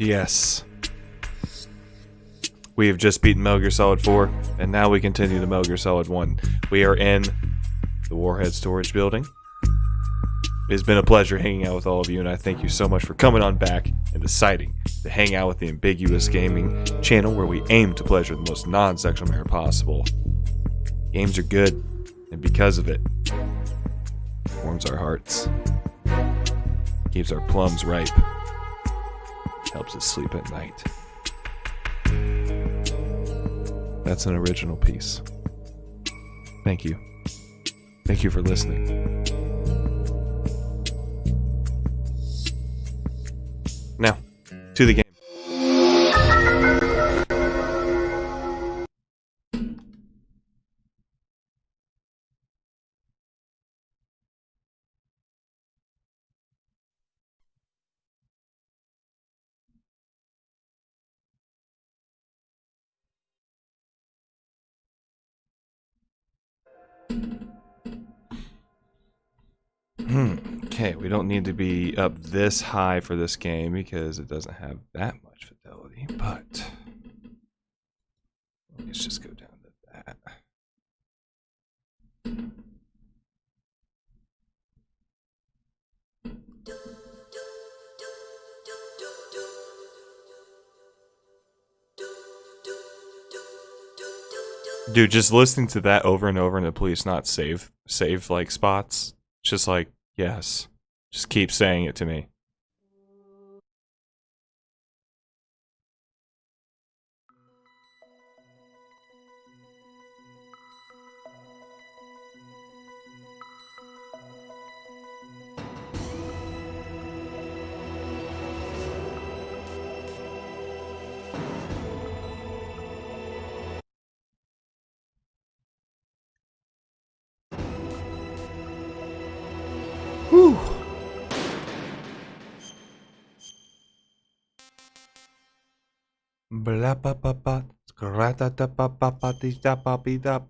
Yes. We have just beaten Metal Gear Solid 4, and now we continue to Metal Gear Solid 1. We are in the Warhead Storage Building. It's been a pleasure hanging out with all of you, and I thank you so much for coming on back and deciding to hang out with the Ambiguous Gaming channel, where we aim to pleasure the most non-sexual manner possible. Games are good, and because of it, warms our hearts, keeps our plums ripe, helps us sleep at night. That's an original piece. Thank you. Thank you for listening. Now, to the game. Okay, we don't need to be up this high for this game because it doesn't have that much fidelity, but let's just go down to that. Dude, just listening to that over and over and the police not save like spots, it's just like, yes. Just keep saying it to me. Whew. Blah ba ba ba, grata da ba ba ba dee da ba be da.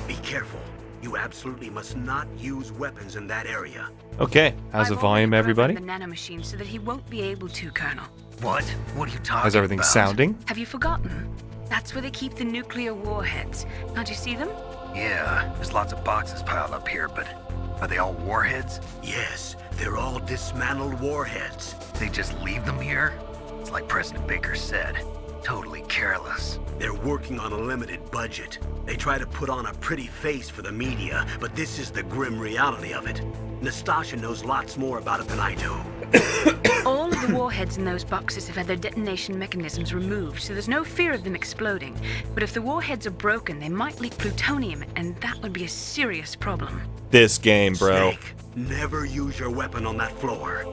Be careful. You absolutely must not use weapons in that area. Okay, how's the volume, everybody? The nanomachine so that he won't be able to, Colonel. What? What are you talking about? How's everything sounding? Have you forgotten? That's where they keep the nuclear warheads. Can't you see them? Yeah, there's lots of boxes piled up here, but are they all warheads? Yes, they're all dismantled warheads. They just leave them here? It's like President Baker said, totally careless. They're working on a limited budget. They try to put on a pretty face for the media, but this is the grim reality of it. Nastasha knows lots more about it than I do. All of the warheads in those boxes have had their detonation mechanisms removed, so there's no fear of them exploding. But if the warheads are broken, they might leak plutonium, and that would be a serious problem. This game, bro. Snake, never use your weapon on that floor.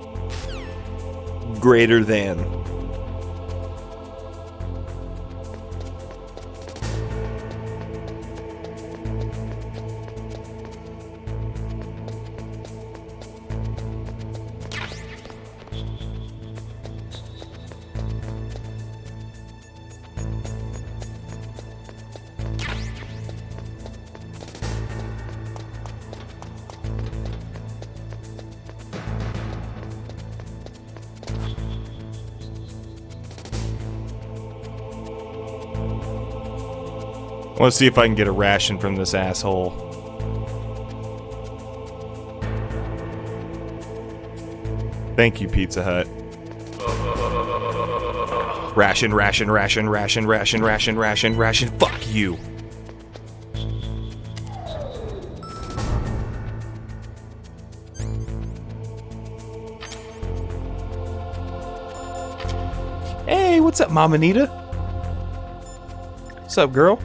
Greater than. I want to see if I can get a ration from this asshole. Thank you, Pizza Hut. Ration, ration, ration, ration, ration, ration, ration, ration. Fuck you. Hey, what's up, Mama Nita? What's up, girl?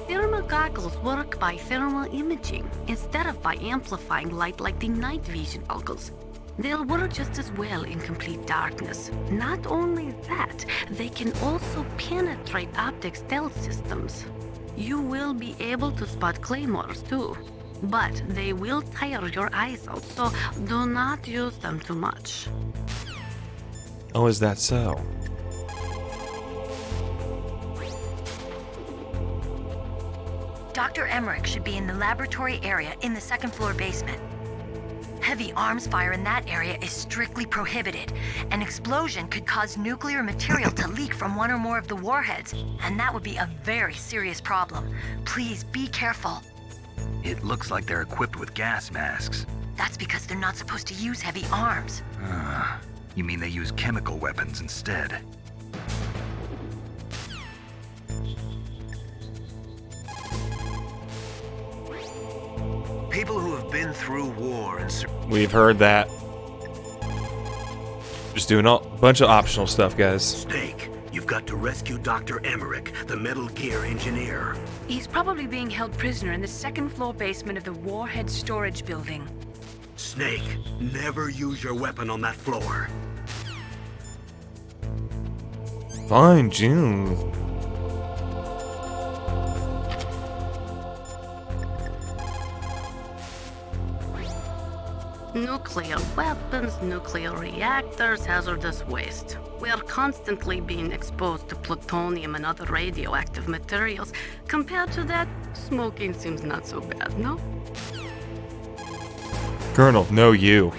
Thermal goggles work by thermal imaging instead of by amplifying light like the night vision goggles. They'll work just as well in complete darkness. Not only that, they can also penetrate optic stealth systems. You will be able to spot claymores too, but they will tire your eyes out, so do not use them too much. Oh, is that so? Dr. Emmerich should be in the laboratory area in the second floor basement. Heavy arms fire in that area is strictly prohibited. An explosion could cause nuclear material to leak from one or more of the warheads, and that would be a very serious problem. Please be careful. It looks like they're equipped with gas masks. That's because they're not supposed to use heavy arms. You mean they use chemical weapons instead? People who have been through war and We've heard that. Just doing a bunch of optional stuff, guys. Snake, you've got to rescue Dr. Emmerich, the Metal Gear engineer. He's probably being held prisoner in the second floor basement of the warhead storage building. Snake, never use your weapon on that floor. Fine, June. Nuclear weapons, nuclear reactors, hazardous waste. We are constantly being exposed to plutonium and other radioactive materials. Compared to that, smoking seems not so bad, no? Colonel, no you.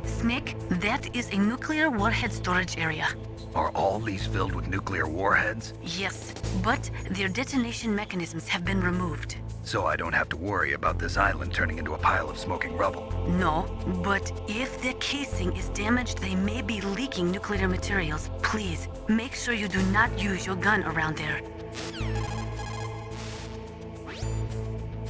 Snake, that is a nuclear warhead storage area. Are all these filled with nuclear warheads? Yes, but their detonation mechanisms have been removed. So I don't have to worry about this island turning into a pile of smoking rubble. No, but if the casing is damaged, they may be leaking nuclear materials. Please, make sure you do not use your gun around there.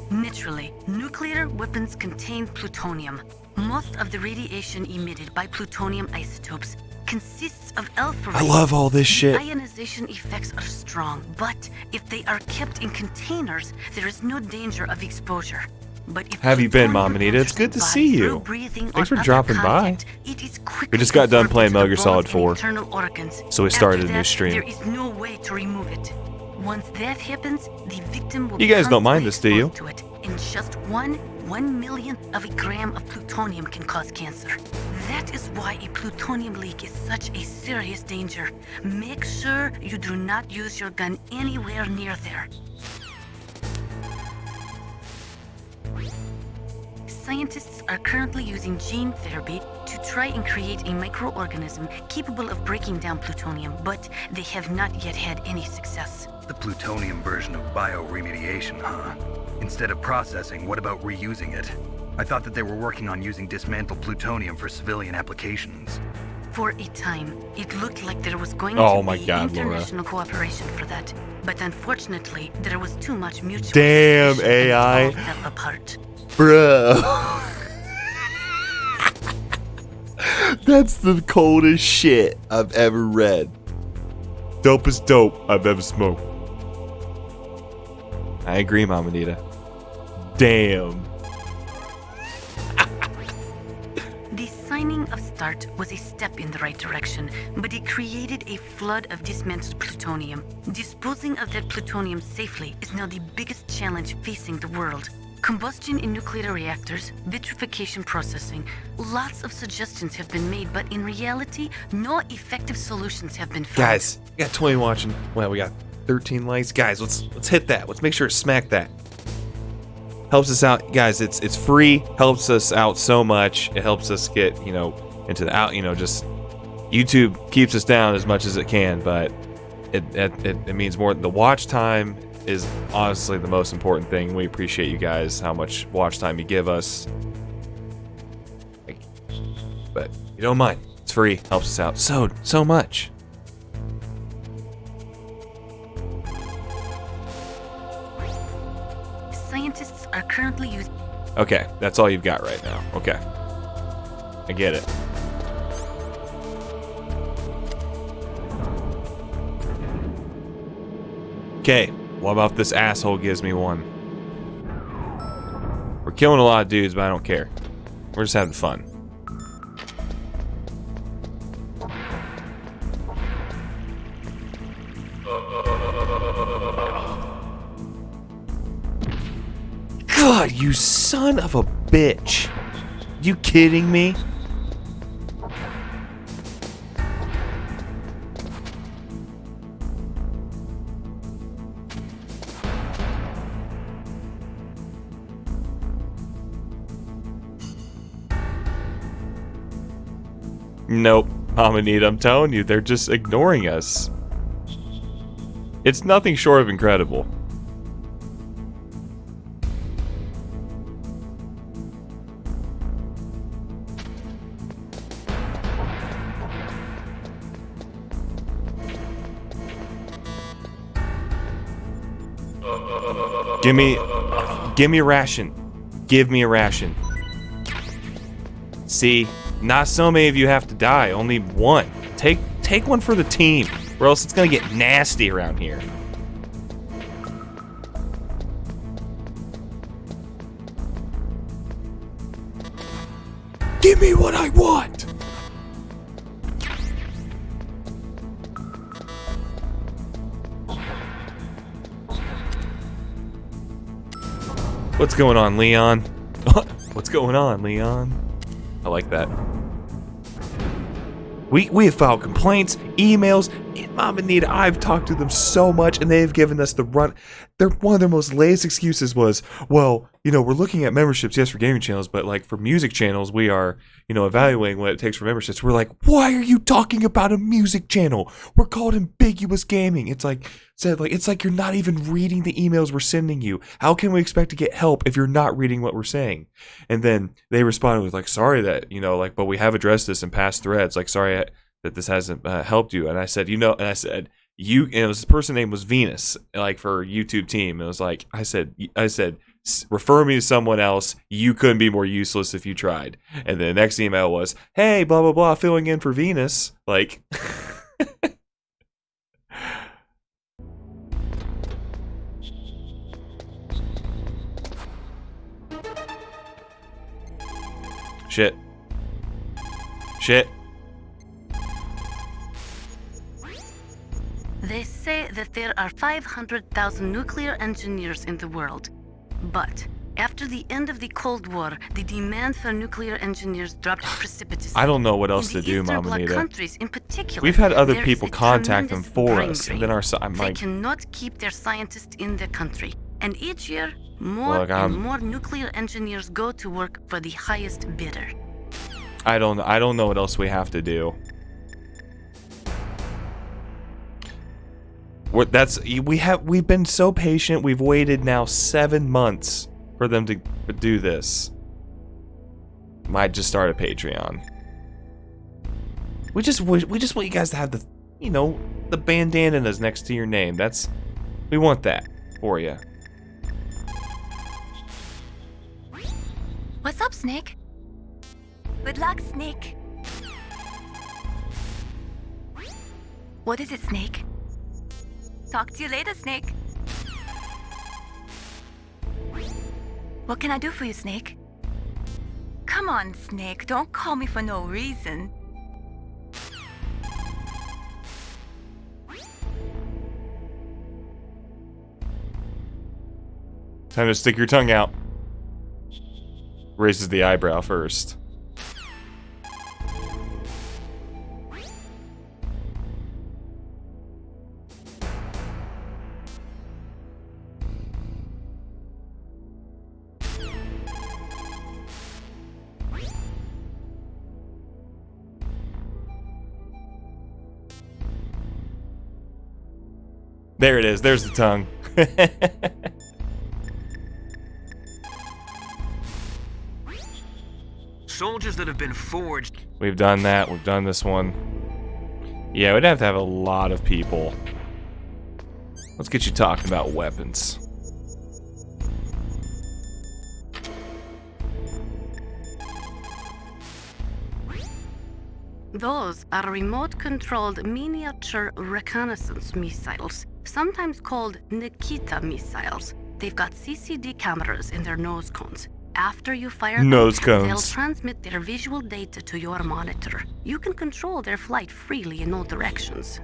Naturally, nuclear weapons contain plutonium. Most of the radiation emitted by plutonium isotopes consists of alpha rays. I love all this shit. Ionization effects are strong, but if they are kept in containers, there is no danger of exposure. But if Have you been, plutonium Mom Anita? It's enters good the to body see through you. breathing Thanks or for other dropping by. contact, it is quickly We just got done absorbed playing into Metal the Gear Solid bones 4. and internal organs. So we started After a new that, stream. There is no way to remove it. Once that happens, the victim will You guys be don't mind constantly this, do you? exposed to it, and just one millionth of a gram of plutonium can cause cancer. That is why a plutonium leak is such a serious danger. Make sure you do not use your gun anywhere near there. Scientists are currently using gene therapy to try and create a microorganism capable of breaking down plutonium, but they have not yet had any success. The plutonium version of bioremediation, huh? Instead of processing, what about reusing it? I thought that they were working on using dismantled plutonium for civilian applications. For a time, it looked like there was going Oh to my be God, Laura. international cooperation for that. But unfortunately, there was too much mutual Damn, suspicion and it AI. all fell apart. Bruh. That's the coldest shit I've ever read. Dopest dope I've ever smoked. I agree, Mama Nita. Damn. The signing of START was a step in the right direction, but it created a flood of dismantled plutonium. Disposing of that plutonium safely is now the biggest challenge facing the world. Combustion in nuclear reactors, vitrification processing, lots of suggestions have been made, but in reality, no effective solutions have been found. Guys, we got 20 watching. Well, we got 13 likes. Guys, let's hit that. Let's make sure to smack that. Helps us out, guys. It's free. Helps us out so much. It helps us get into the out. Just YouTube keeps us down as much as it can, but it means more. The watch time is honestly the most important thing. We appreciate you guys, how much watch time you give us. But you don't mind. It's free. Helps us out so much. Scientists are currently using... Okay, that's all you've got right now. Okay. I get it. Okay, what about this asshole gives me one? We're killing a lot of dudes, but I don't care. We're just having fun. God, you son of a bitch. You kidding me? Nope. Amanita, I'm telling you, they're just ignoring us. It's nothing short of incredible. Give me a ration. Give me a ration. See, not so many of you have to die, only one. Take one for the team, or else it's gonna get nasty around here. Give me what I want! What's going on, Leon? What's going on, Leon? I like that. We have filed complaints, emails. Mom and Nita, I've talked to them so much, and they've given us the run. One of their most latest excuses was, well, you know, we're looking at memberships, yes, for gaming channels, but like for music channels, we are, you know, evaluating what it takes for memberships. We're like, why are you talking about a music channel? We're called Ambiguous Gaming. It's like you're not even reading the emails we're sending you. How can we expect to get help if you're not reading what we're saying? And then they responded with like, sorry that, you know, like, but we have addressed this in past threads. Like, sorry that this hasn't helped you. And I said, you know, and I said, this person name was Venus, like for YouTube team. It was like, I said, refer me to someone else. You couldn't be more useless if you tried. And then the next email was, hey, blah, blah, blah, filling in for Venus. Like, shit. They say that there are 500,000 nuclear engineers in the world. But after the end of the Cold War, the demand for nuclear engineers dropped precipitously. I don't know what else to do, Mama Nita. Countries in particular, we've had other people contact them for us, and then they cannot keep their scientists in the country. And each year, more and more nuclear engineers go to work for the highest bidder. I don't know what else we have to do. We've been so patient. We've waited now 7 months for them to do this. Might just start a Patreon. We just want you guys to have the, you know, the bandanas next to your name. We want that for you. What's up, Snake? Good luck, Snake. What is it, Snake? Talk to you later, Snake. What can I do for you, Snake? Come on, Snake. Don't call me for no reason. Time to stick your tongue out. Raises the eyebrow first. There it is. There's the tongue. Soldiers that have been forged. We've done that. We've done this one. Yeah, we'd have to have a lot of people. Let's get you talking about weapons. Those are remote-controlled miniature reconnaissance missiles sometimes called Nikita missiles. They've got CCD cameras in their nose cones. After you fire them, Nose they'll cones. transmit their visual data to your monitor. You can control their flight freely in all directions.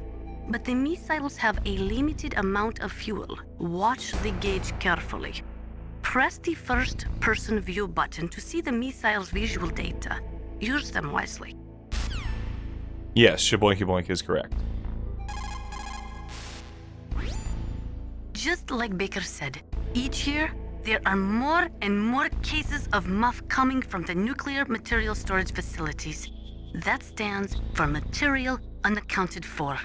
But the missiles have a limited amount of fuel. Watch the gauge carefully. Press the first-person view button to see the missile's visual data. Use them wisely. Yes, Shaboinky Boink is correct. Just like Baker said, each year, there are more and more cases of MUF coming from the nuclear material storage facilities. That stands for material unaccounted for.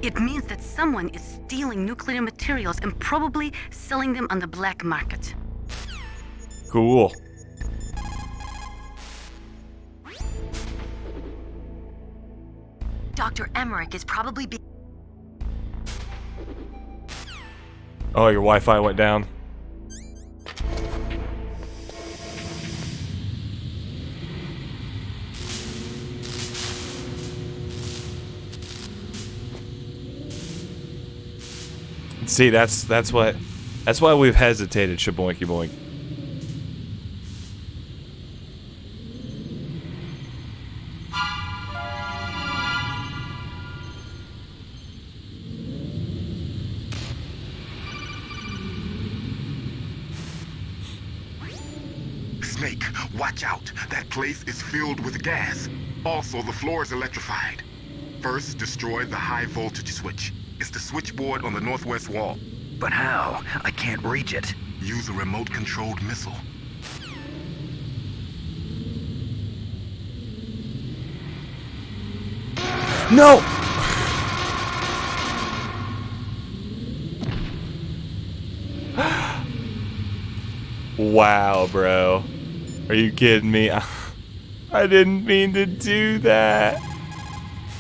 It means that someone is stealing nuclear materials and probably selling them on the black market. Cool. Dr. Emmerich is probably Oh, your Wi-Fi went down. See, that's why we've hesitated, Shaboinky Boink. Snake, watch out. That place is filled with gas. Also, the floor is electrified. First, destroy the high voltage switch. It's the switchboard on the northwest wall. But how? I can't reach it. Use a remote-controlled missile. No! Wow, bro. Are you kidding me? I didn't mean to do that.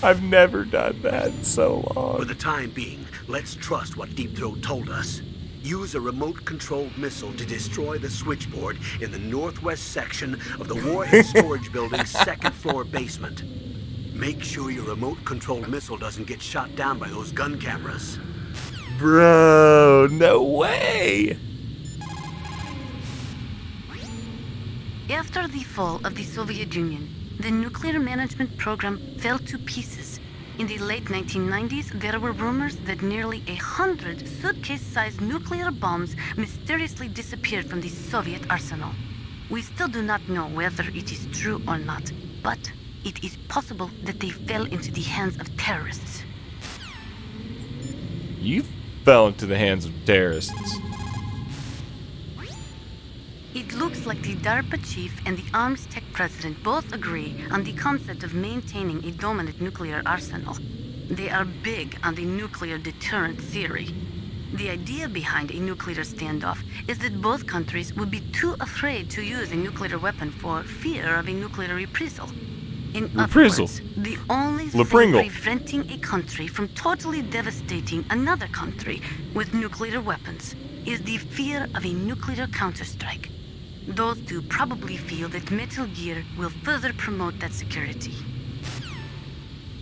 I've never done that in so For long. the time being, let's trust what Deep Throat told us. Use a remote-controlled missile to destroy the switchboard in the northwest section of the Warhead Storage Building's second-floor basement. Make sure your remote-controlled missile doesn't get shot down by those gun cameras. Bro, no way! After the fall of the Soviet Union, the nuclear management program fell to pieces. In the late 1990s, there were rumors that nearly 100 suitcase-sized nuclear bombs mysteriously disappeared from the Soviet arsenal. We still do not know whether it is true or not, but it is possible that they fell into the hands of terrorists. You fell into the hands of terrorists. It looks like the DARPA chief and the arms tech president both agree on the concept of maintaining a dominant nuclear arsenal. They are big on the nuclear deterrent theory. The idea behind a nuclear standoff is that both countries would be too afraid to use a nuclear weapon for fear of a nuclear reprisal. In other Reprisal. words, the only Le thing Pringle. preventing a country from totally devastating another country with nuclear weapons is the fear of a nuclear counterstrike. Those two probably feel that Metal Gear will further promote that security.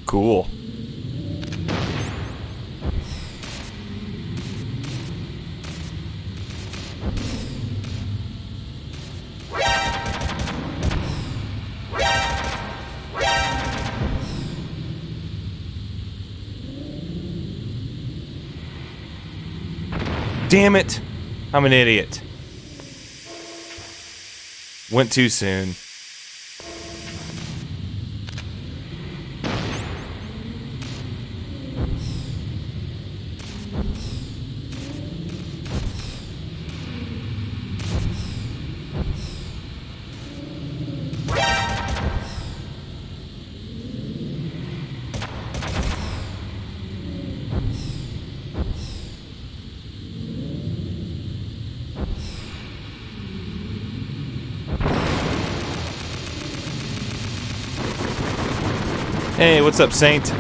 Cool. Damn it! I'm an idiot. Went too soon. Hey, what's up, Saint?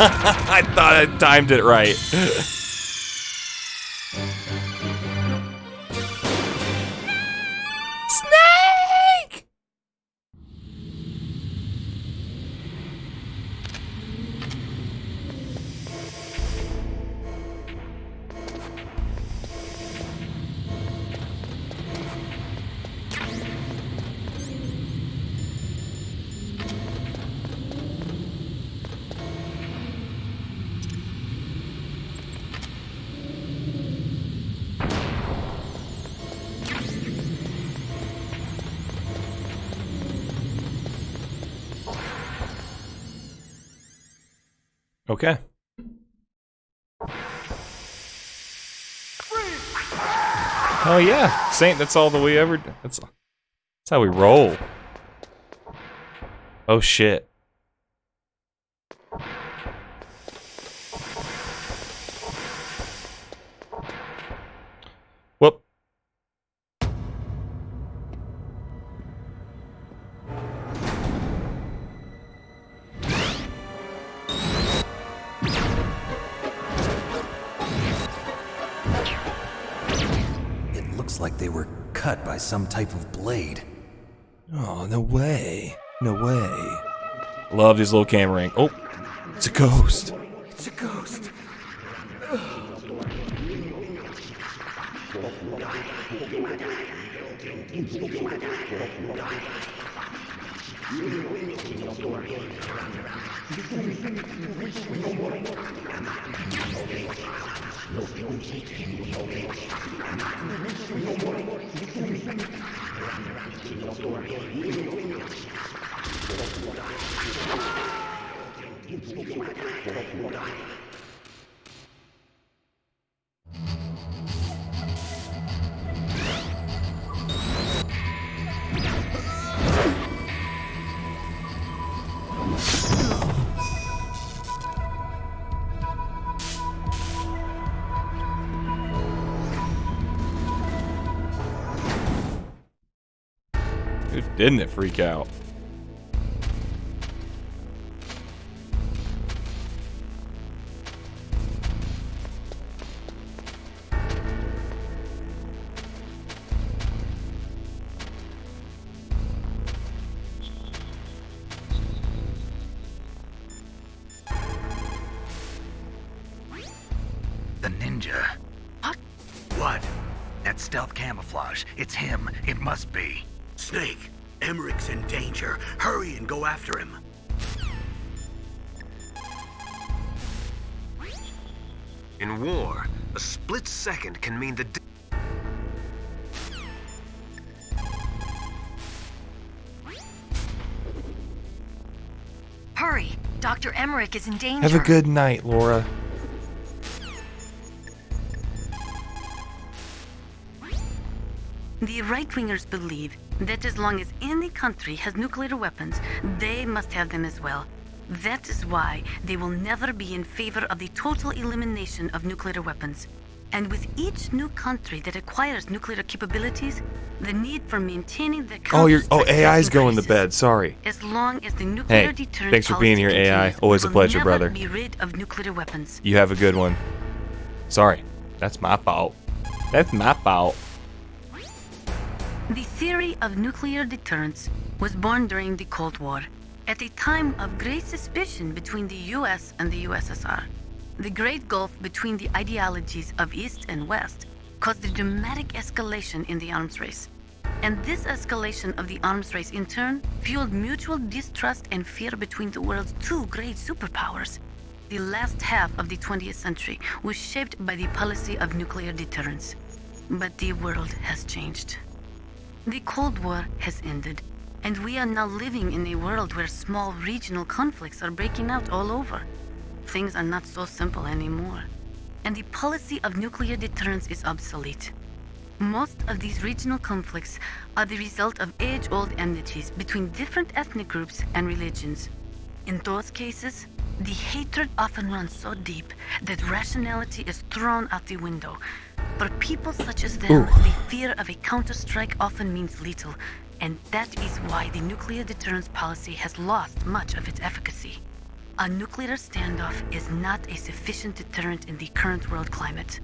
I thought I timed it right. Snake! Okay. Oh yeah, Saint. That's all that we ever. That's how we roll. Oh shit. Whoop. It looks like they were cut by some type of blade. Oh, no way. No way. Love these little camera angles. Oh, it's a ghost. It's a ghost. Dude, didn't it freak out? The ninja. What? That stealth camouflage. It's him. It must be. Snake, Emmerich's in danger. Hurry and go after him. In war, a split second can mean the Hurry! Dr. Emmerich is in danger. Have a good night, Laura. The right-wingers believe that as long as any country has nuclear weapons, they must have them as well. That is why they will never be in favor of the total elimination of nuclear weapons. And with each new country that acquires nuclear capabilities, the need for maintaining the AI's going to bed. Sorry. As long as the nuclear Hey, deterrent thanks for being policy here, AI. continues, Always we a will pleasure, never brother. Be rid of nuclear weapons. You have a good one. Sorry. That's my fault. That's my fault. The theory of nuclear deterrence was born during the Cold War, at a time of great suspicion between the US and the USSR. The great gulf between the ideologies of East and West caused a dramatic escalation in the arms race. And this escalation of the arms race in turn fueled mutual distrust and fear between the world's two great superpowers. The last half of the 20th century was shaped by the policy of nuclear deterrence. But the world has changed. The Cold War has ended, and we are now living in a world where small regional conflicts are breaking out all over. Things are not so simple anymore, and the policy of nuclear deterrence is obsolete. Most of these regional conflicts are the result of age-old enmities between different ethnic groups and religions. In those cases, the hatred often runs so deep that rationality is thrown out the window. For people such as them, the fear of a counterstrike often means lethal, and that is why the nuclear deterrence policy has lost much of its efficacy. A nuclear standoff is not a sufficient deterrent in the current world climate.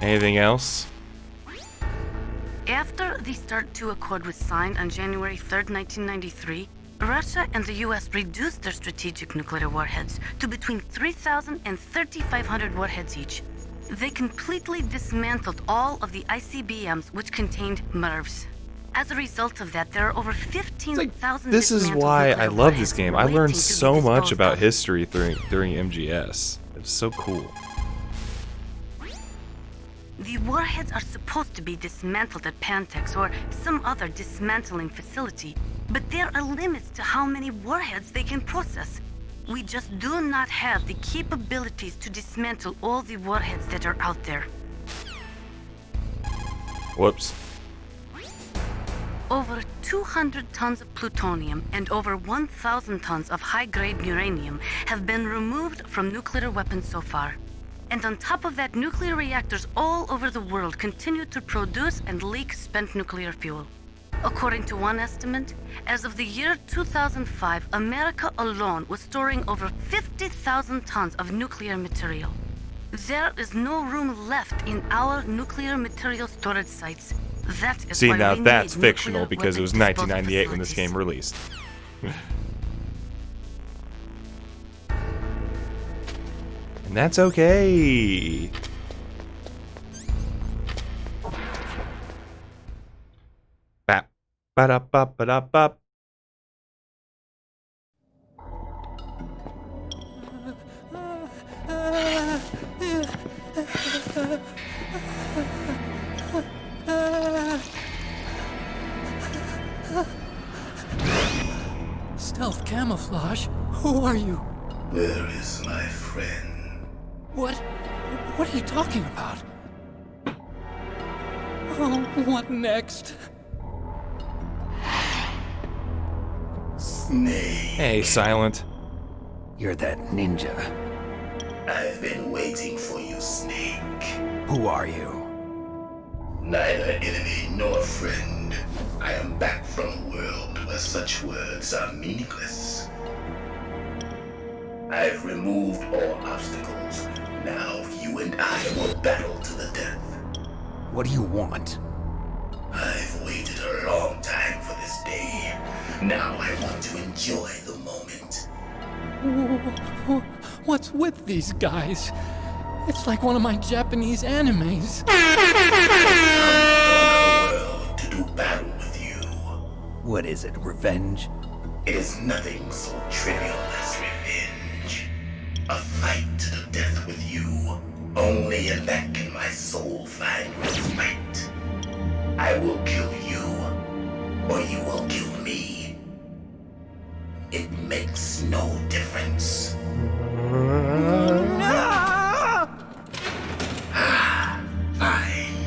Anything else? After the START II Accord was signed on January 3rd, 1993, Russia and the US reduced their strategic nuclear warheads to between 3,000 and 3,500 warheads each. They completely dismantled all of the ICBMs which contained MIRVs. As a result of that, there are over 15,000 This is dismantled why nuclear I love this warheads game. I waiting learned to be so much disposed about of. history during MGS. It's so cool. The warheads are supposed to be dismantled at Pantex or some other dismantling facility, but there are limits to how many warheads they can process. We just do not have the capabilities to dismantle all the warheads that are out there. Whoops. Over 200 tons of plutonium and over 1,000 tons of high-grade uranium have been removed from nuclear weapons so far. And on top of that, nuclear reactors all over the world continue to produce and leak spent nuclear fuel. According to one estimate, as of the year 2005, America alone was storing over 50,000 tons of nuclear material. There is no room left in our nuclear material storage sites. That is See, why now we that's need fictional nuclear because it was weapon disposal 1998 when this facilities. game released. And that's okay. Bap. Ba-da-bop-ba-da-bop. Stealth camouflage? Who are you? Where is my friend? What are you talking about? Oh, what next? Snake. Hey, Silent. You're that ninja. I've been waiting for you, Snake. Who are you? Neither enemy nor friend. I am back from a world where such words are meaningless. I've removed all obstacles. Now you and I will battle to the death. What do you want? I've waited a long time for this day. Now I want to enjoy the moment. What's with these guys? It's like one of my Japanese animes. World to do battle with you. What is it, revenge? It is nothing so trivial as revenge. A fight to the death with you. Only in that can my soul find respite. I will kill you, or you will kill me. It makes no difference. Fine.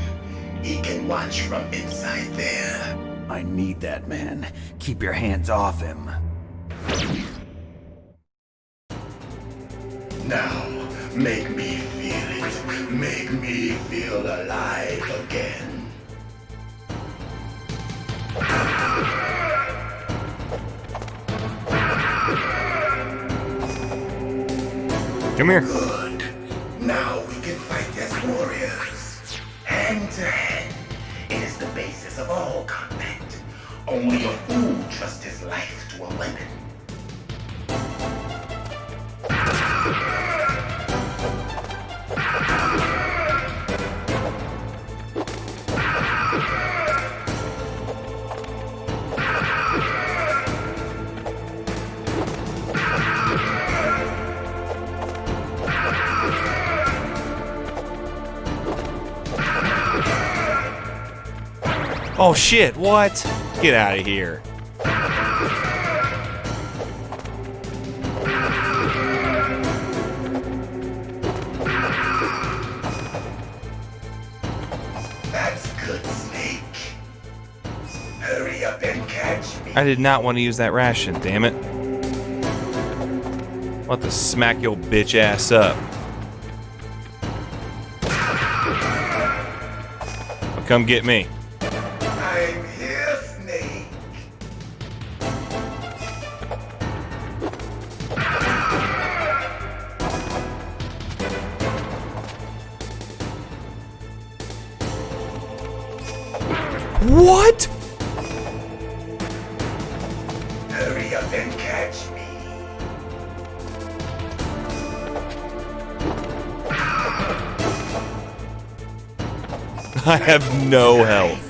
He can watch from inside there. I need that man. Keep your hands off him. Now, make me feel it. Make me feel alive again. Come here. Good. Now we can fight as warriors. Hand to hand. It is the basis of all combat. Only a fool trusts his life to a weapon. Oh shit, what? Get out of here. That's good, Snake. Hurry up and catch me. I did not want to use that ration, damn it. Want to smack your bitch ass up. Well, come get me. I'm here, Snake. What? Hurry up and catch me. I have no health.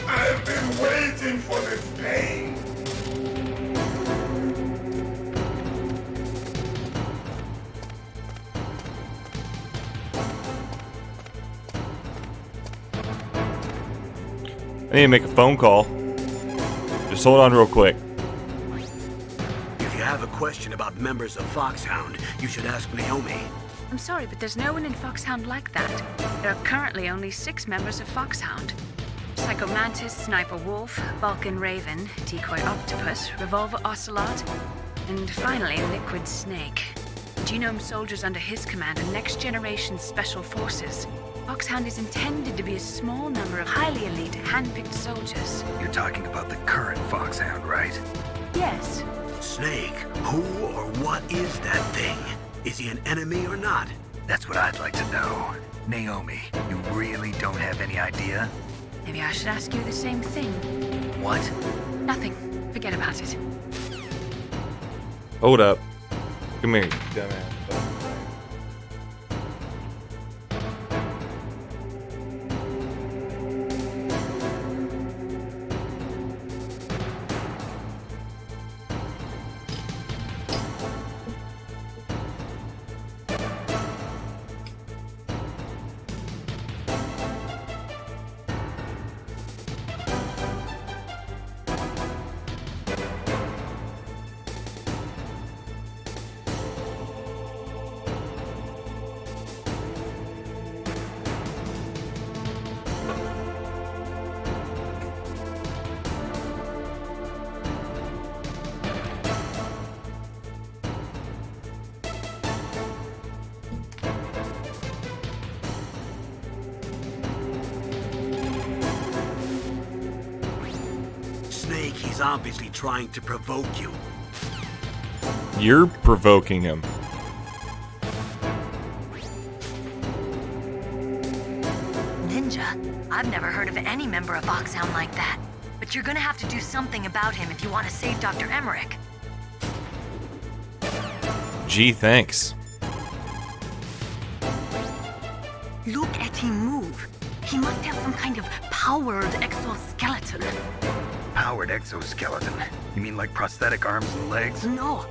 I've been waiting for this pain. I need to make a phone call. Just hold on real quick. If you have a question about members of Foxhound, you should ask Naomi. I'm sorry, but there's no one in Foxhound like that. There are currently only 6 members of Foxhound. Psycho Mantis, Sniper Wolf, Vulcan Raven, Decoy Octopus, Revolver Ocelot, and finally Liquid Snake. Genome soldiers under his command are next-generation special forces. Foxhound is intended to be a small number of highly elite, hand-picked soldiers. You're talking about the current Foxhound, right? Yes. Snake, who or what is that thing? Is he an enemy or not? That's what I'd like to know. Naomi, you really don't have any idea? Maybe I should ask you the same thing. What? Nothing. Forget about it. Hold up. Come here, you dumbass. Snake, he's obviously trying to provoke you. You're provoking him. Ninja, I've never heard of any member of Foxhound like that. But you're gonna have to do something about him if you want to save Dr. Emmerich. Gee, thanks. Look at him move. He must have some kind of powered exoskeleton. Powered exoskeleton? You mean like prosthetic arms and legs? No,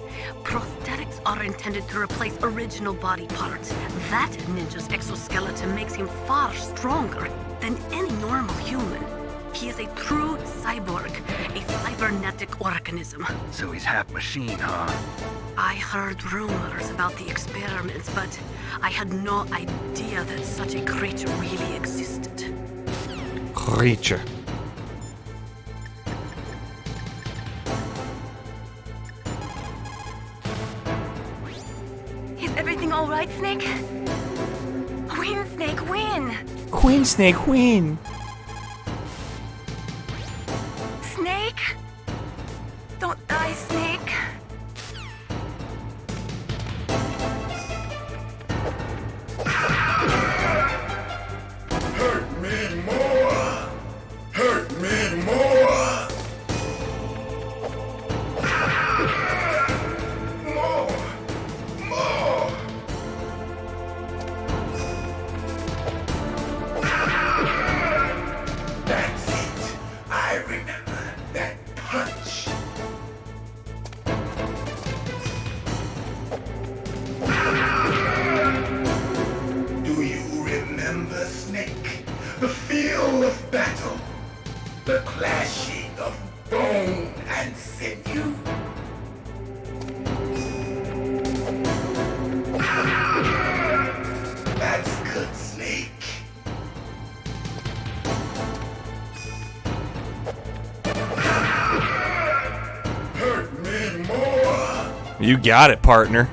prosthetics are intended to replace original body parts. That ninja's exoskeleton makes him far stronger than any normal human. He is a true cyborg, a cybernetic organism. So he's half machine, huh? I heard rumors about the experiments, but I had no idea that such a creature really existed. Creature. Is everything all right, Snake? Win, Snake, win! Queen Snake, win. Snake? Don't die, Snake. Hurt me more! Hurt me more! More! More! That's it. I remember that punch. Do you remember, Snake? The feel of battle. The clashing of bone and sinew. That's good, Snake. Hurt me more. You got it, partner.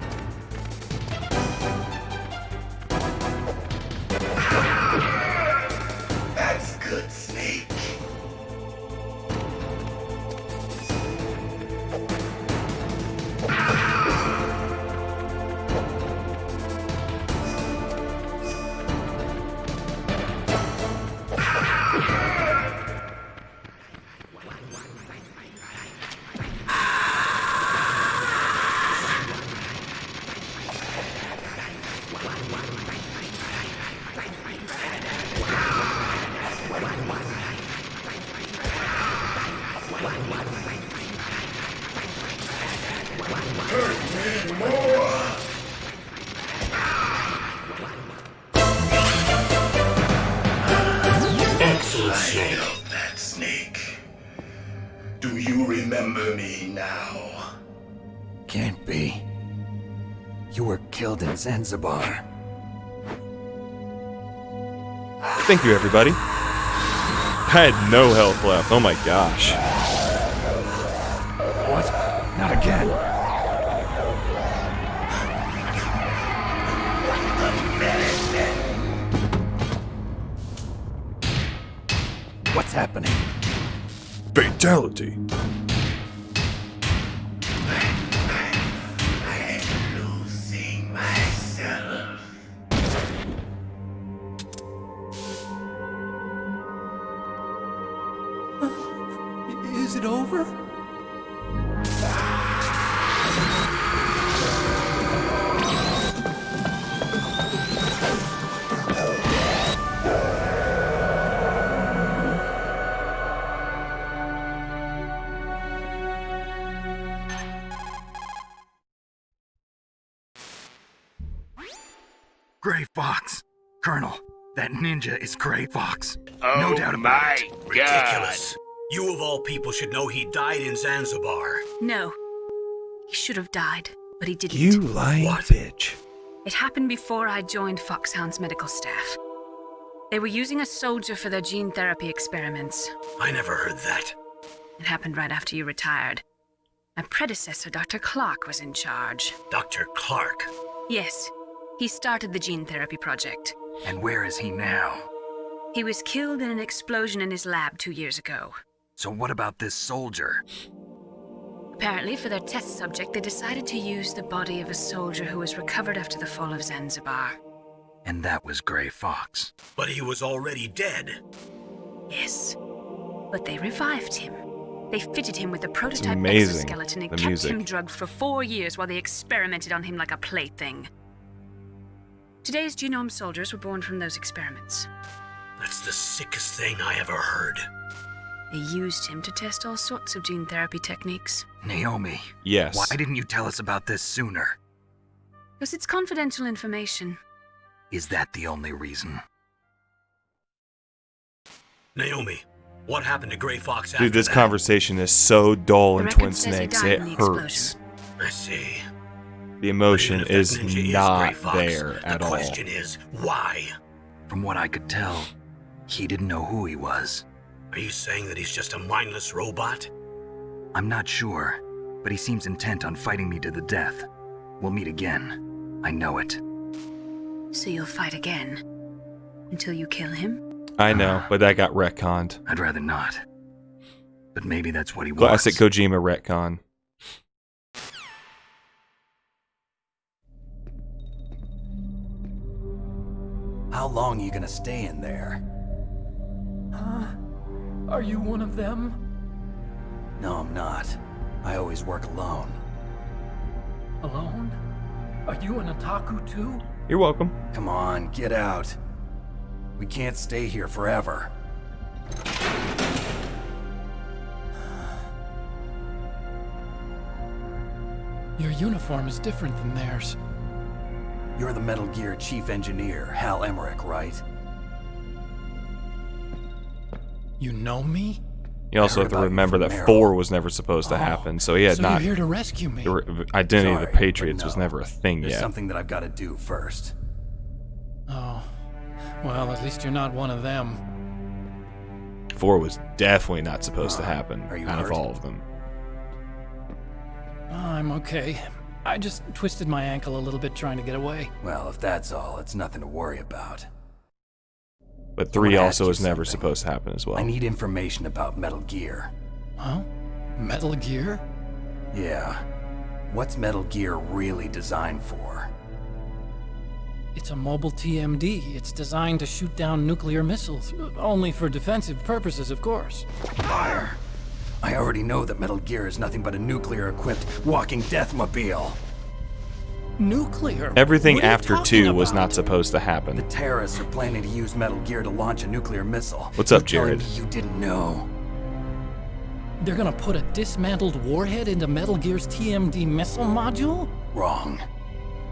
That's good, Snake. You remember me now? Can't be. You were killed in Zanzibar. Thank you, everybody. I had no health left. Oh my gosh. What? Not again. What's happening? Fatality. I'm losing myself. Is it over? Gray Fox. Colonel, that ninja is Gray Fox. Oh No doubt about it. Ridiculous. You of all people should know he died in Zanzibar. No. He should have died, but he didn't. You lying bitch. It happened before I joined Foxhound's medical staff. They were using a soldier for their gene therapy experiments. I never heard that. It happened right after you retired. My predecessor, Dr. Clark, was in charge. Dr. Clark. Yes, he started the gene therapy project. And where is he now? He was killed in an explosion in his lab 2 years ago. So what about this soldier? Apparently, for their test subject, they decided to use the body of a soldier who was recovered after the fall of Zanzibar. And that was Gray Fox. But he was already dead. Yes, but they revived him. They fitted him with a prototype amazing, exoskeleton and the kept music. him drugged for 4 years while they experimented on him like a plaything. Today's genome soldiers were born from those experiments. That's the sickest thing I ever heard. They used him to test all sorts of gene therapy techniques. Naomi. Yes. Why didn't you tell us about this sooner? Because it's confidential information. Is that the only reason? Naomi, what happened to Gray Fox after Dude, this that? conversation is so dull The in record Twin says he Snakes. died It in the hurts. explosion. I see. The emotion But even if is that ninja Gray not Fox, there at the all. question is, why? From what I could tell, he didn't know who he was. Are you saying that he's just a mindless robot? I'm not sure, but he seems intent on fighting me to the death. We'll meet again. I know it. So you'll fight again? Until you kill him? I know, but that got retconned. I'd rather not. But maybe that's what he Classic wants. Kojima retcon. How long are you gonna stay in there? Huh? Are you one of them? No, I'm not. I always work alone. Alone? Are you an otaku too? You're welcome. Come on, get out. We can't stay here forever. Your uniform is different than theirs. You're the Metal Gear Chief Engineer, Hal Emmerich, right? You know me? You also I have heard to about you remember from that Meryl. 4 was never supposed to Oh, happen, so he had so not. you're here to rescue me. The identity of Sorry, the Patriots but was no. never a thing There's yet. something that I've got to do first. Oh. Well, at least you're not one of them. 4 was definitely not supposed to happen Are you out of hurt? all of them. I'm okay. I just twisted my ankle a little bit trying to get away. Well, if that's all, it's nothing to worry about. But I 3 wanna also ask was you never something. supposed to happen as well. I need information about Metal Gear. Huh? Metal Gear? Yeah. What's Metal Gear really designed for? It's a mobile TMD. It's designed to shoot down nuclear missiles. Only for defensive purposes, of course. Liar. I already know that Metal Gear is nothing but a nuclear-equipped walking deathmobile. Nuclear? Everything What are you after talking 2 was about? not supposed to The happen. terrorists are planning to use Metal Gear to launch a nuclear missile. What's up, You're telling Jared? me you didn't know. They're gonna put a dismantled warhead into Metal Gear's TMD missile module? Wrong.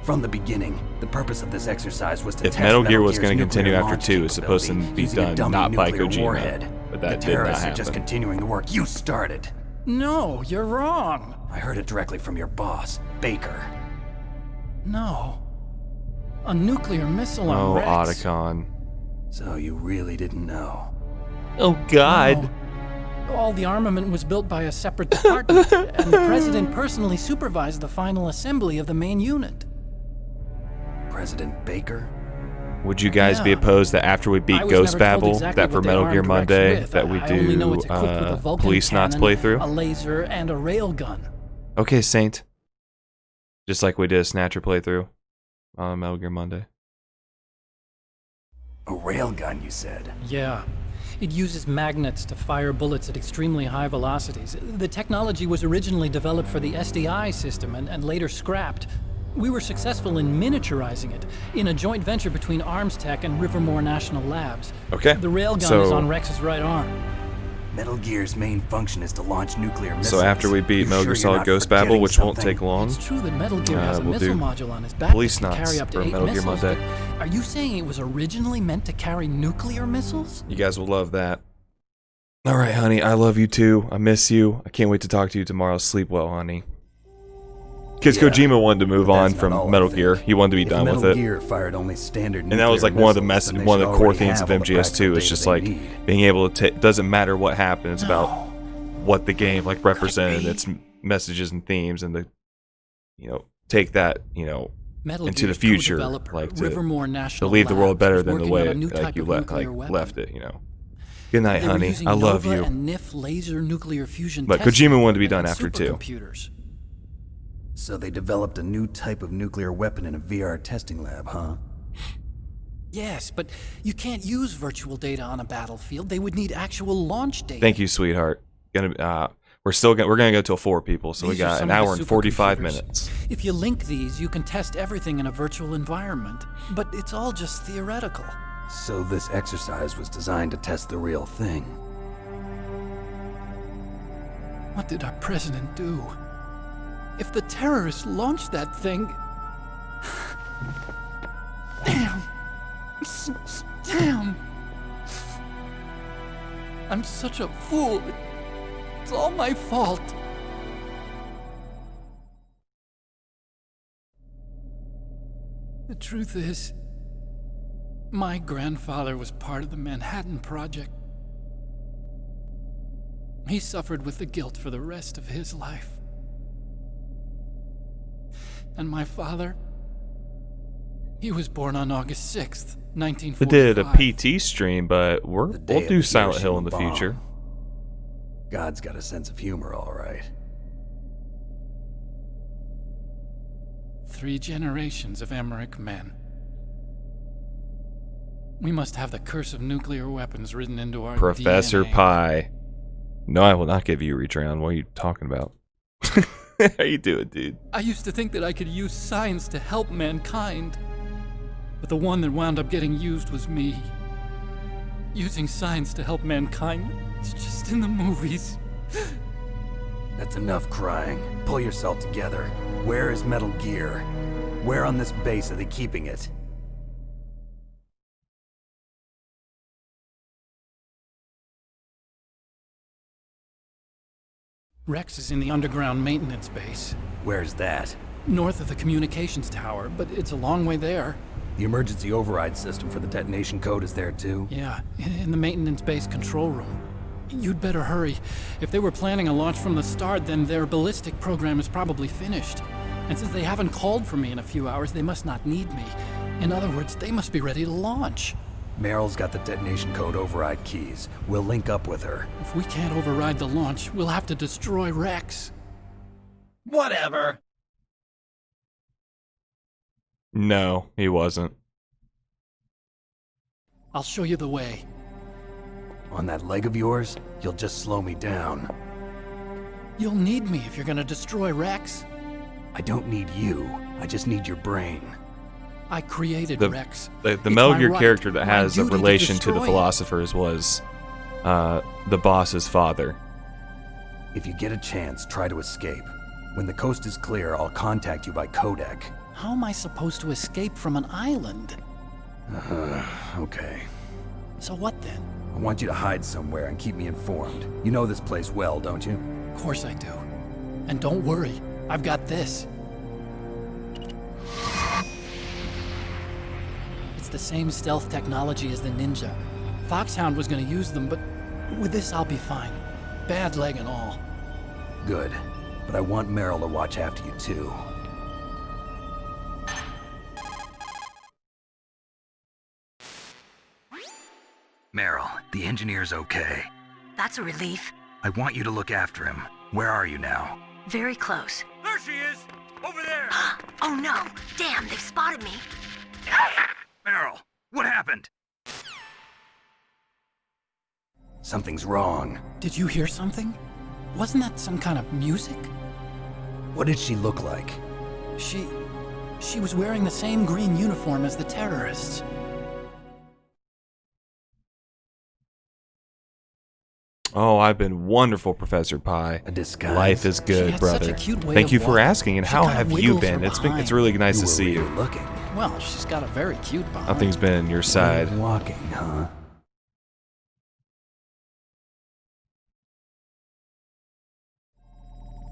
From the beginning, the purpose of this exercise was to If test Metal Gear was Gear's going to continue nuclear after launch 2, it's supposed to capability be using a done dummy not by nuclear Kojima. warhead. But The that did not terrorists are just happen. continuing the work you started. No, you're wrong. I heard it directly from your boss, Baker. No. A nuclear missile on Oh, Rex. Otacon. So you really didn't know? Oh, God. No. All the armament was built by a separate department, and the president personally supervised the final assembly of the main unit. President Baker? Would you guys be Yeah. opposed that after we beat I was Ghost never told Babel, exactly that for what they Metal Gear armed Rex Monday, with. that we I only know it's do equipped with a Vulcan Police Knots cannon, playthrough? a laser, and a railgun. Okay, Saint. Just like we did a Snatcher playthrough on Metal Gear Monday. A railgun, you said? Yeah. It uses magnets to fire bullets at extremely high velocities. The technology was originally developed for the SDI system and later scrapped. We were successful in miniaturizing it in a joint venture between Arms Tech and Rivermore National Labs. Okay. The railgun so, is on Rex's right arm. Metal Gear's main function is to launch nuclear missiles. So after we beat You Metal sure Gear you're Solid not Ghost Babel, forgetting which won't something? take long, It's true that Metal Gear has a we'll missile do module on its back Police that can Knots carry up to for 8 Metal Gear missiles. Monday. But are you saying it was originally meant to carry nuclear missiles? You guys will love that. All right, honey. I love you too. I miss you. I can't wait to talk to you tomorrow. Sleep well, honey. Because Yeah, Kojima wanted to move on that's not all from I Metal think. Gear. He wanted to be If done Metal with it. Gear fired only standard And that was like one of the nuclear missiles, then one they of the should core already themes of have all the MGS2. It's practical just data like they need. being able to doesn't matter what happened. It's about what the game like represented, its messages and themes, and take that Metal into the Gear's future, co-developer, like Rivermore to National leave the world Labs, better is than the working way on a it, new like type you of nuclear weapon. left it. Good night, They were honey. using I love Nova you. and NIF laser nuclear fusion But testing Kojima wanted to be done and after too. supercomputers. So they developed a new type of nuclear weapon in a VR testing lab, huh? Yes, but you can't use virtual data on a battlefield. They would need actual launch data. Thank you, sweetheart. We're gonna go till 4 people, so we These are got some an of the hour and 45 supercomputers. minutes. If you link these, you can test everything in a virtual environment. But it's all just theoretical. So this exercise was designed to test the real thing. What did our president do? If the terrorists launched that thing... Damn. Damn. I'm such a fool. It's all my fault. The truth is, my grandfather was part of the Manhattan Project. He suffered with the guilt for the rest of his life. And my father, he was born on August 6th, We 1945. did a PT stream, but The we'll day of do the Silent Hill Hiroshima in the bomb. future. God's got a sense of humor, all right. 3 generations of Emmerich men. We must have the curse of nuclear weapons written into our Professor DNA. Pie. No, I will not give you a reach around. What are you talking about? How you doing, dude? I used to think that I could use science to help mankind. But the one that wound up getting used was me. Using science to help mankind, it's just in the movies. That's enough crying. Pull yourself together. Where is Metal Gear? Where on this base are they keeping it? Rex is in the underground maintenance base, Where's that? north of the communications tower, but it's a long way there. The emergency override system for the detonation code is there too? Yeah, in the maintenance base control room. You'd better hurry. If they were planning a launch from the start, then their ballistic program is probably finished. And since they haven't called for me in a few hours, they must not need me. In other words, they must be ready to launch. Meryl's got the detonation code override keys. We'll link up with her. If we can't override the launch, we'll have to destroy Rex. Whatever. No, he wasn't. I'll show you the way. On that leg of yours, you'll just slow me down. You'll need me if you're gonna destroy Rex. I don't need you. I just need your brain. I created The Rex. Metal It's Gear my right, character that my has a duty to relation to the destroy it. philosophers was the boss's father. If you get a chance, try to escape. When the coast is clear, I'll contact you by codec. How am I supposed to escape from an island? Okay. So what then? I want you to hide somewhere and keep me informed. You know this place well, don't you? course I do. And don't worry, I've got this. It's the same stealth technology as the Ninja. Foxhound was gonna use them, but with this I'll be fine. Bad leg and all. Good. But I want Meryl to watch after you too. Meryl, the engineer's okay. That's a relief. I want you to look after him. Where are you now? Very close. There she is! Over there! Oh no! Damn, they've spotted me. Meryl, what happened? Something's wrong. Did you hear something? Wasn't that some kind of music? What did she look like? She was wearing the same green uniform as the terrorists. Oh, I've been wonderful, Professor Pi. A disguise. Life is She good, had brother. such a cute way Thank of you for walking. asking. And She how kind of have you wiggles her been? It's behind. really nice to were see you. really looking. Well, she's got a very cute behind. Nothing's been on your side. Walking, huh?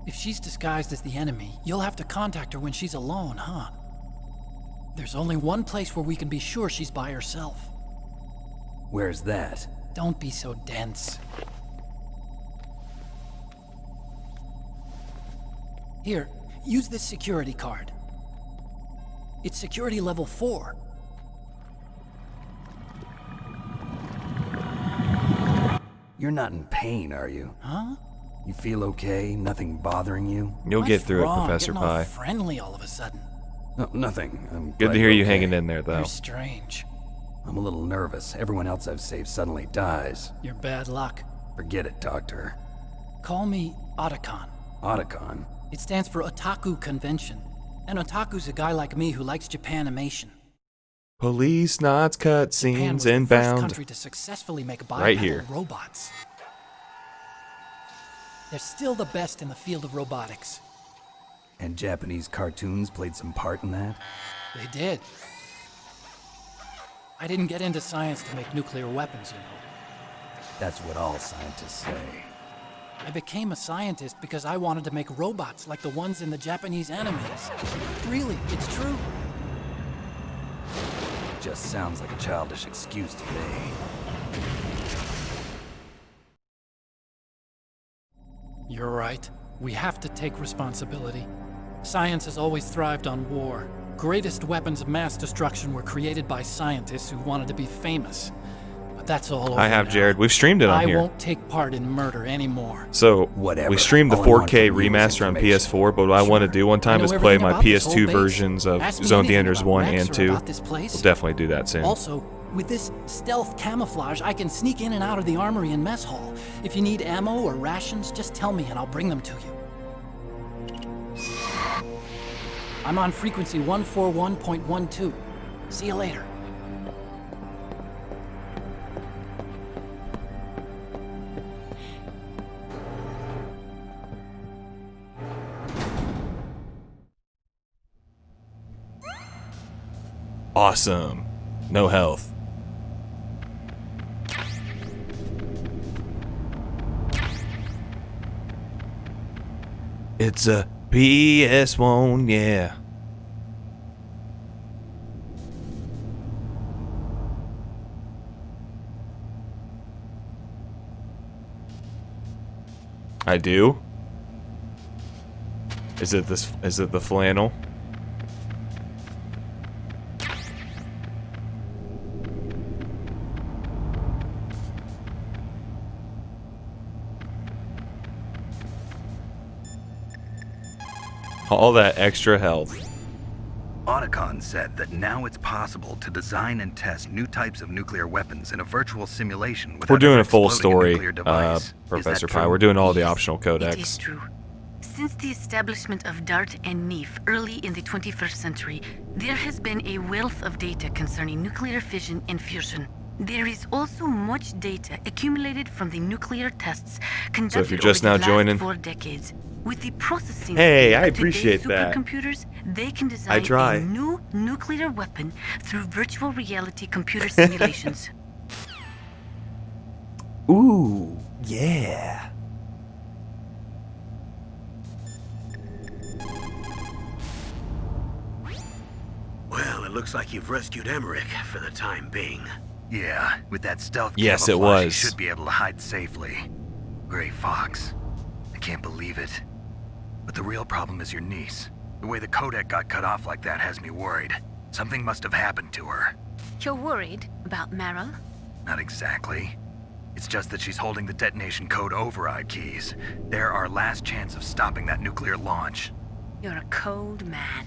If she's disguised as the enemy, you'll have to contact her when she's alone, huh? There's only one place where we can be sure she's by herself. Where's that? Don't be so dense. Here, use this security card. It's security level 4. You're not in pain, are you? Huh? You feel okay? Nothing bothering you? You'll get What's through wrong? it, Professor Getting all Pi. friendly all of a sudden. No, nothing. I'm Good glad to hear you're you okay. hanging in there, though. You're strange. I'm a little nervous. Everyone else I've saved suddenly dies. You're bad luck. Forget it, Doctor. Call me Otacon. Otacon? It stands for Otaku Convention. And Otaku's a guy like me who likes Japanimation. Police, knots, cut Japan scenes, was the first inbound. country to successfully make Right bipedal here. robots. They're still the best in the field of robotics. And Japanese cartoons played some part in that? They did. I didn't get into science to make nuclear weapons, you know. That's what all scientists say. I became a scientist because I wanted to make robots like the ones in the Japanese animes. Really, it's true. Just sounds like a childish excuse to me. You're right. We have to take responsibility. Science has always thrived on war. Greatest weapons of mass destruction were created by scientists who wanted to be famous. But that's all over I have, now. Jared. We've streamed it on I here. won't take part in murder anymore. So, Whatever. we streamed the All I want 4K from you is remaster on information. PS4, but what I want to do one time I is know play everything my about this whole PS2 base. versions of Ask me Zone of the anything Enders about 1 Rex and or 2. about this place. We'll definitely do that soon. Also, with this stealth camouflage, I can sneak in and out of the armory and mess hall. If you need ammo or rations, just tell me and I'll bring them to you. I'm on frequency 141.12. See you later. Awesome. No health. It's a PS1, yeah. I do. Is it this? Is it the flannel? All that extra health. Otacon said that now it's possible to design and test new types of nuclear weapons in a virtual simulation without We're doing ever a full exploding a story, nuclear device. Is that Professor Pi. true? We're doing all the optional It is codecs. true. Since the establishment of DART and NEEF early in the 21st century, there has been a wealth of data concerning nuclear fission and fusion. There is also much data accumulated from the nuclear tests conducted So if you're just over now the last joining- 4 decades. With the processing Hey, speed I of today's appreciate that. supercomputers, they can I design try. a new nuclear weapon through virtual reality computer simulations. Ooh, yeah. looks like you've rescued Emmerich for the time being. Yeah, with that stealth Yes, it camouflage, he was. should be able to hide safely. Gray Fox. I can't believe it. But the real problem is your niece. The way the codec got cut off like that has me worried. Something must have happened to her. You're worried about Meryl? Not exactly. It's just that she's holding the detonation code override keys. They're our last chance of stopping that nuclear launch. You're a cold man.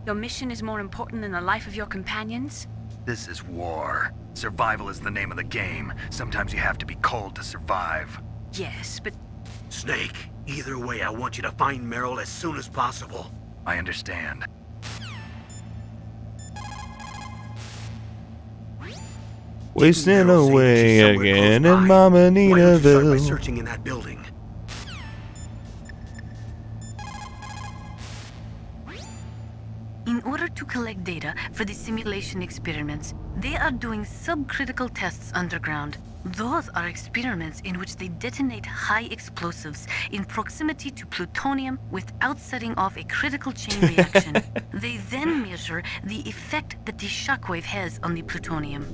Your mission is more important than the life of your companions? This is war. Survival is the name of the game. Sometimes you have to be cold to survive. Yes, but... Snake, either way, I want you to find Meryl as soon as possible. I understand. Wasting Meryl say that away she's somewhere again close in by. Mama Why don't you start by Ninaville. searching in that building? In order to collect data for the simulation experiments, they are doing subcritical tests underground. Those are experiments in which they detonate high explosives in proximity to plutonium without setting off a critical chain reaction. They then measure the effect that the shockwave has on the plutonium.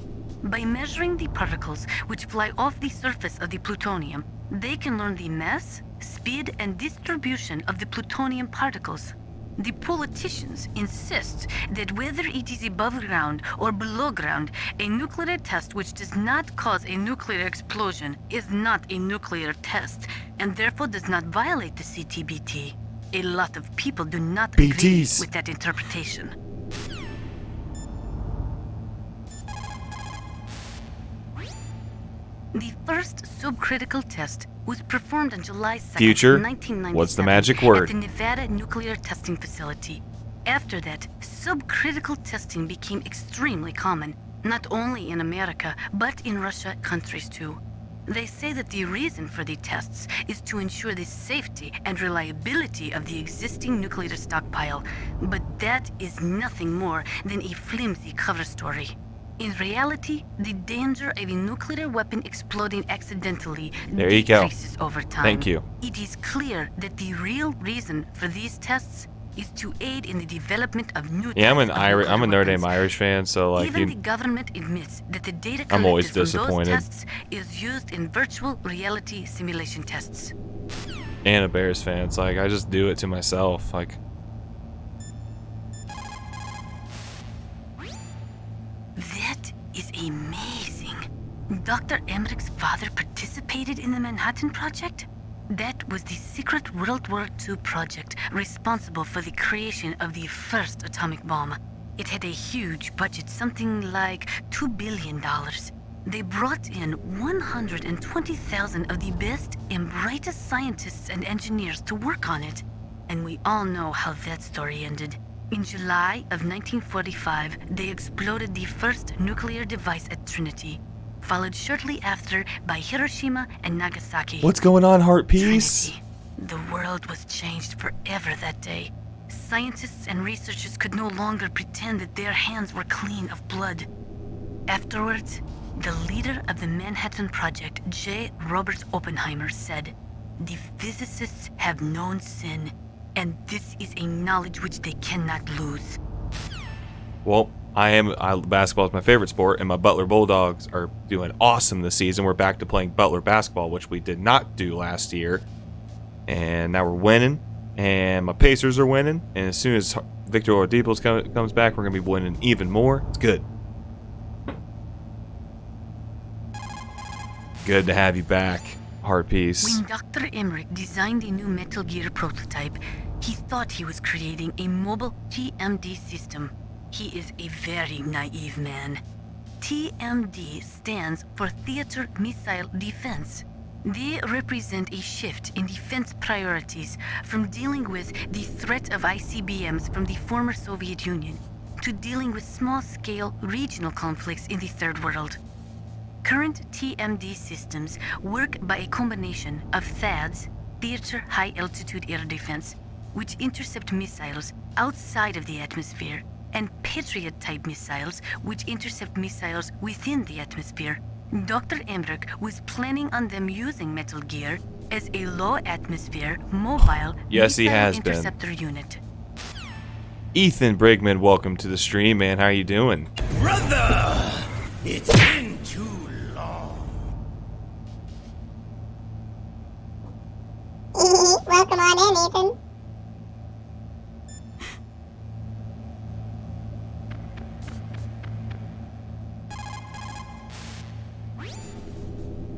By measuring the particles which fly off the surface of the plutonium, they can learn the mass, speed, and distribution of the plutonium particles. The politicians insist that whether it is above ground or below ground, a nuclear test which does not cause a nuclear explosion is not a nuclear test, and therefore does not violate the CTBT. A lot of people do not agree BTs. with that interpretation. The first subcritical test was performed on July 2nd, Future, 1997 what's the magic word? at the Nevada Nuclear Testing Facility. After that, subcritical testing became extremely common, not only in America, but in Russia countries too. They say that the reason for the tests is to ensure the safety and reliability of the existing nuclear stockpile, but that is nothing more than a flimsy cover story. In reality, the danger of a nuclear weapon exploding accidentally There you go. decreases over time. Thank you. It is clear that the real reason for these tests is to aid in the development of new Yeah, I'm types an of Irish. I'm a nuclear Notre Dame weapons. Irish fan, so like Even the you, government admits that the data I'm always collected from those disappointed. tests is used in virtual reality simulation tests. and a Bears fan. It's like I just do it to myself. Like That is amazing. Dr. Emmerich's father participated in the Manhattan Project? That was the secret World War II project responsible for the creation of the first atomic bomb. It had a huge budget, something like $2 billion. They brought in 120,000 of the best and brightest scientists and engineers to work on it. And we all know how that story ended. In July of 1945, they exploded the first nuclear device at Trinity, followed shortly after by Hiroshima and Nagasaki. what's going on, Heart Piece? Trinity. The world was changed forever that day. Scientists and researchers could no longer pretend that their hands were clean of blood. Afterwards, the leader of the Manhattan Project, J. Robert Oppenheimer, said, "The physicists have known sin, and this is a knowledge which they cannot lose." Well, basketball is my favorite sport, and my Butler Bulldogs are doing awesome this season. We're back to playing Butler basketball, which we did not do last year, and now we're winning. And my Pacers are winning, and as soon as Victor Oladipo comes back, we're gonna be winning even more. It's good. Good to have you back, Heart Piece. When Dr. Emmerich designed a new Metal Gear prototype, he thought he was creating a mobile TMD system. He is a very naive man. TMD stands for Theater Missile Defense. They represent a shift in defense priorities from dealing with the threat of ICBMs from the former Soviet Union to dealing with small-scale regional conflicts in the Third World. Current TMD systems work by a combination of THAADs, Theater High Altitude Air Defense, which intercept missiles outside of the atmosphere, and Patriot-type missiles, which intercept missiles within the atmosphere. Dr. Emmerich was planning on them using Metal Gear as a low-atmosphere, mobile Yes, he missile has been. interceptor unit. Ethan Brigman, welcome to the stream, man. How are you doing? Brother, it's been too long. Welcome on in, Ethan.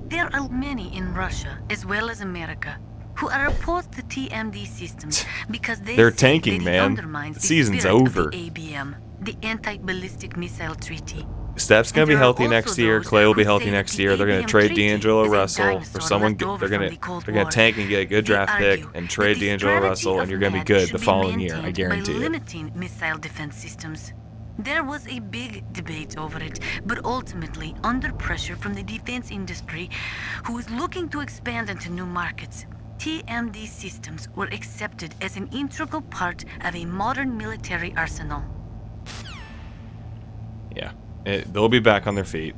There are many in Russia, as well as America, who are opposed to TMD systems because They're say tanking, that it man. undermines the Season's spirit over. of the ABM, the Anti-Ballistic Missile Treaty. Steph's gonna And be there are healthy also next year. those Clay will be who healthy say next that the year. They're gonna ABM trade treaty D'Angelo is a Russell dinosaur for someone. left over They're from gonna the Cold they're gonna War. tank and get a good They draft pick argue and that trade the D'Angelo strategy Russell, and of you're gonna be NAD good should the be following year. I maintained guarantee by it. limiting missile defense systems. There was a big debate over it, but ultimately, under pressure from the defense industry, who is looking to expand into new markets, TMD systems were accepted as an integral part of a modern military arsenal. Yeah, they'll be back on their feet.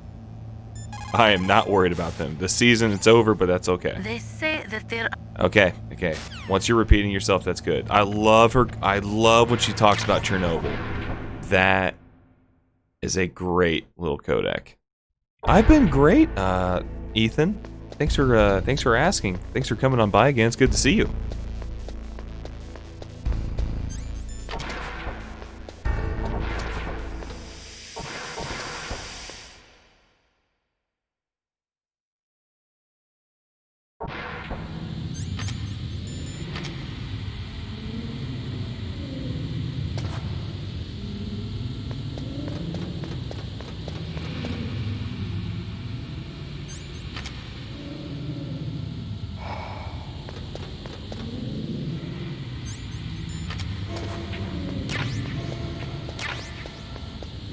I am not worried about them. The season, it's over, but that's okay. They say that there Okay. Once you're repeating yourself, that's good. I love her. I love when she talks about Chernobyl. That is a great little codec. I've been great, Ethan. Thanks for asking. Thanks for coming on by again. It's good to see you.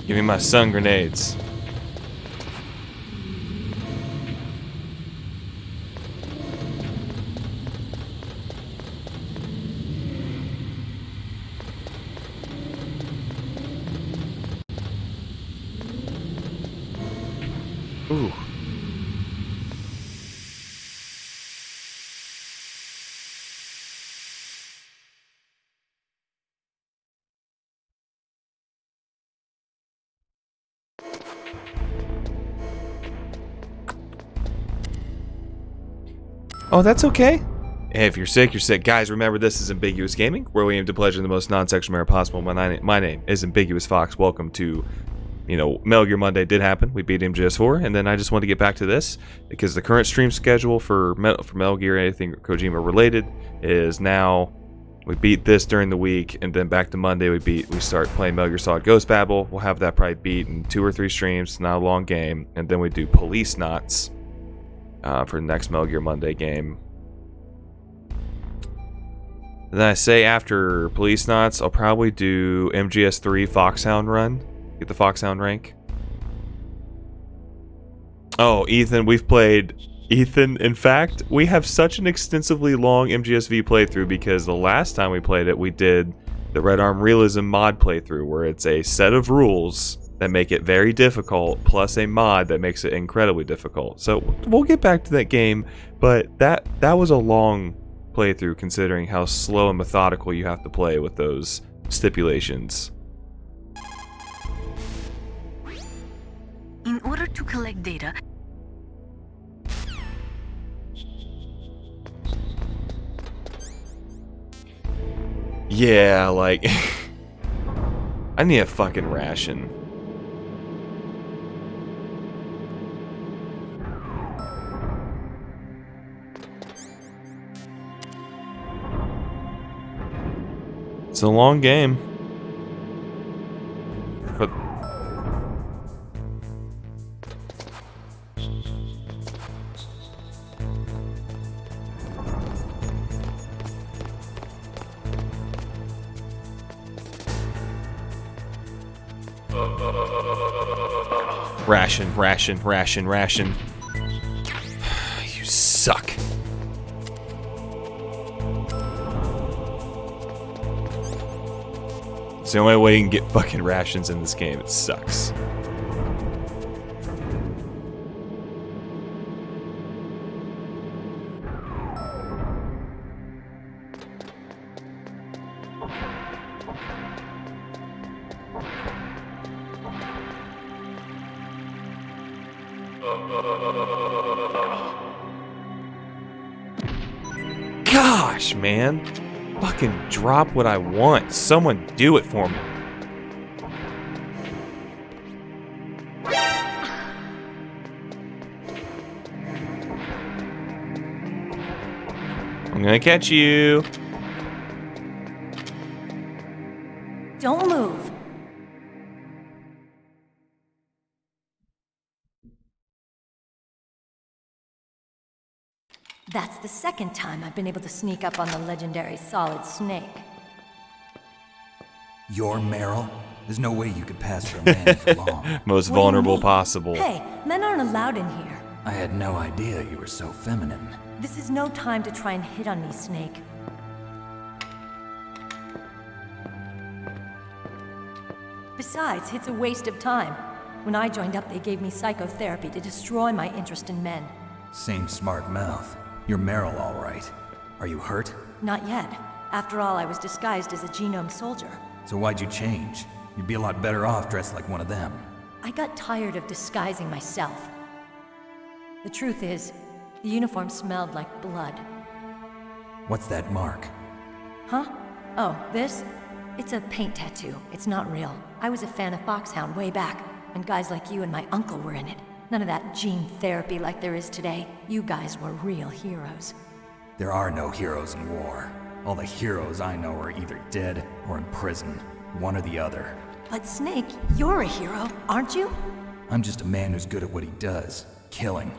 Give me my sun grenades. Ooh. Oh, that's okay. Hey, if you're sick, you're sick. Guys, remember this is Ambiguous Gaming, where we aim to pleasure in the most non-sexual manner possible. My name is Ambiguous Fox. Welcome to, Metal Gear Monday did happen. We beat MGS4, and then I just wanted to get back to this, because the current stream schedule for Metal Gear, anything Kojima related, is now, we beat this during the week, and then back to Monday, we start playing Metal Gear Solid Ghost Babel. We'll have that probably beat in 2 or 3 streams, not a long game, and then we do Police Knots for the next Metal Gear Monday game. Then I say after Police Knots, I'll probably do MGS3 Foxhound run. Get the Foxhound rank. Oh, Ethan, in fact, we have such an extensively long MGSV playthrough because the last time we played it, we did the Red Arm Realism mod playthrough, where it's a set of rules that make it very difficult, plus a mod that makes it incredibly difficult. So we'll get back to that game, but that was a long playthrough considering how slow and methodical you have to play with those stipulations. In order to collect data, Yeah, like I need a fucking ration. It's a long game. But Ration. You suck. It's the only way you can get fucking rations in this game. It sucks. Gosh, man. Fucking drop what I want. Someone do it for me. I'm gonna catch you. Don't move. That's the second time I've been able to sneak up on the legendary Solid Snake. You're Meryl? There's no way you could pass for a man for long. Most What do you vulnerable mean? possible. Hey, men aren't allowed in here. I had no idea you were so feminine. This is no time to try and hit on me, Snake. Besides, it's a waste of time. When I joined up, they gave me psychotherapy to destroy my interest in men. Same smart mouth. You're Meryl, all right. Are you hurt? Not yet. After all, I was disguised as a genome soldier. So why'd you change? You'd be a lot better off dressed like one of them. I got tired of disguising myself. The truth is, the uniform smelled like blood. What's that mark? Huh? Oh, this? It's a paint tattoo. It's not real. I was a fan of Foxhound way back, when guys like you and my uncle were in it. None of that gene therapy like there is today. You guys were real heroes. There are no heroes in war. All the heroes I know are either dead or in prison. One or the other. But Snake, you're a hero, aren't you? I'm just a man who's good at what he does. Killing.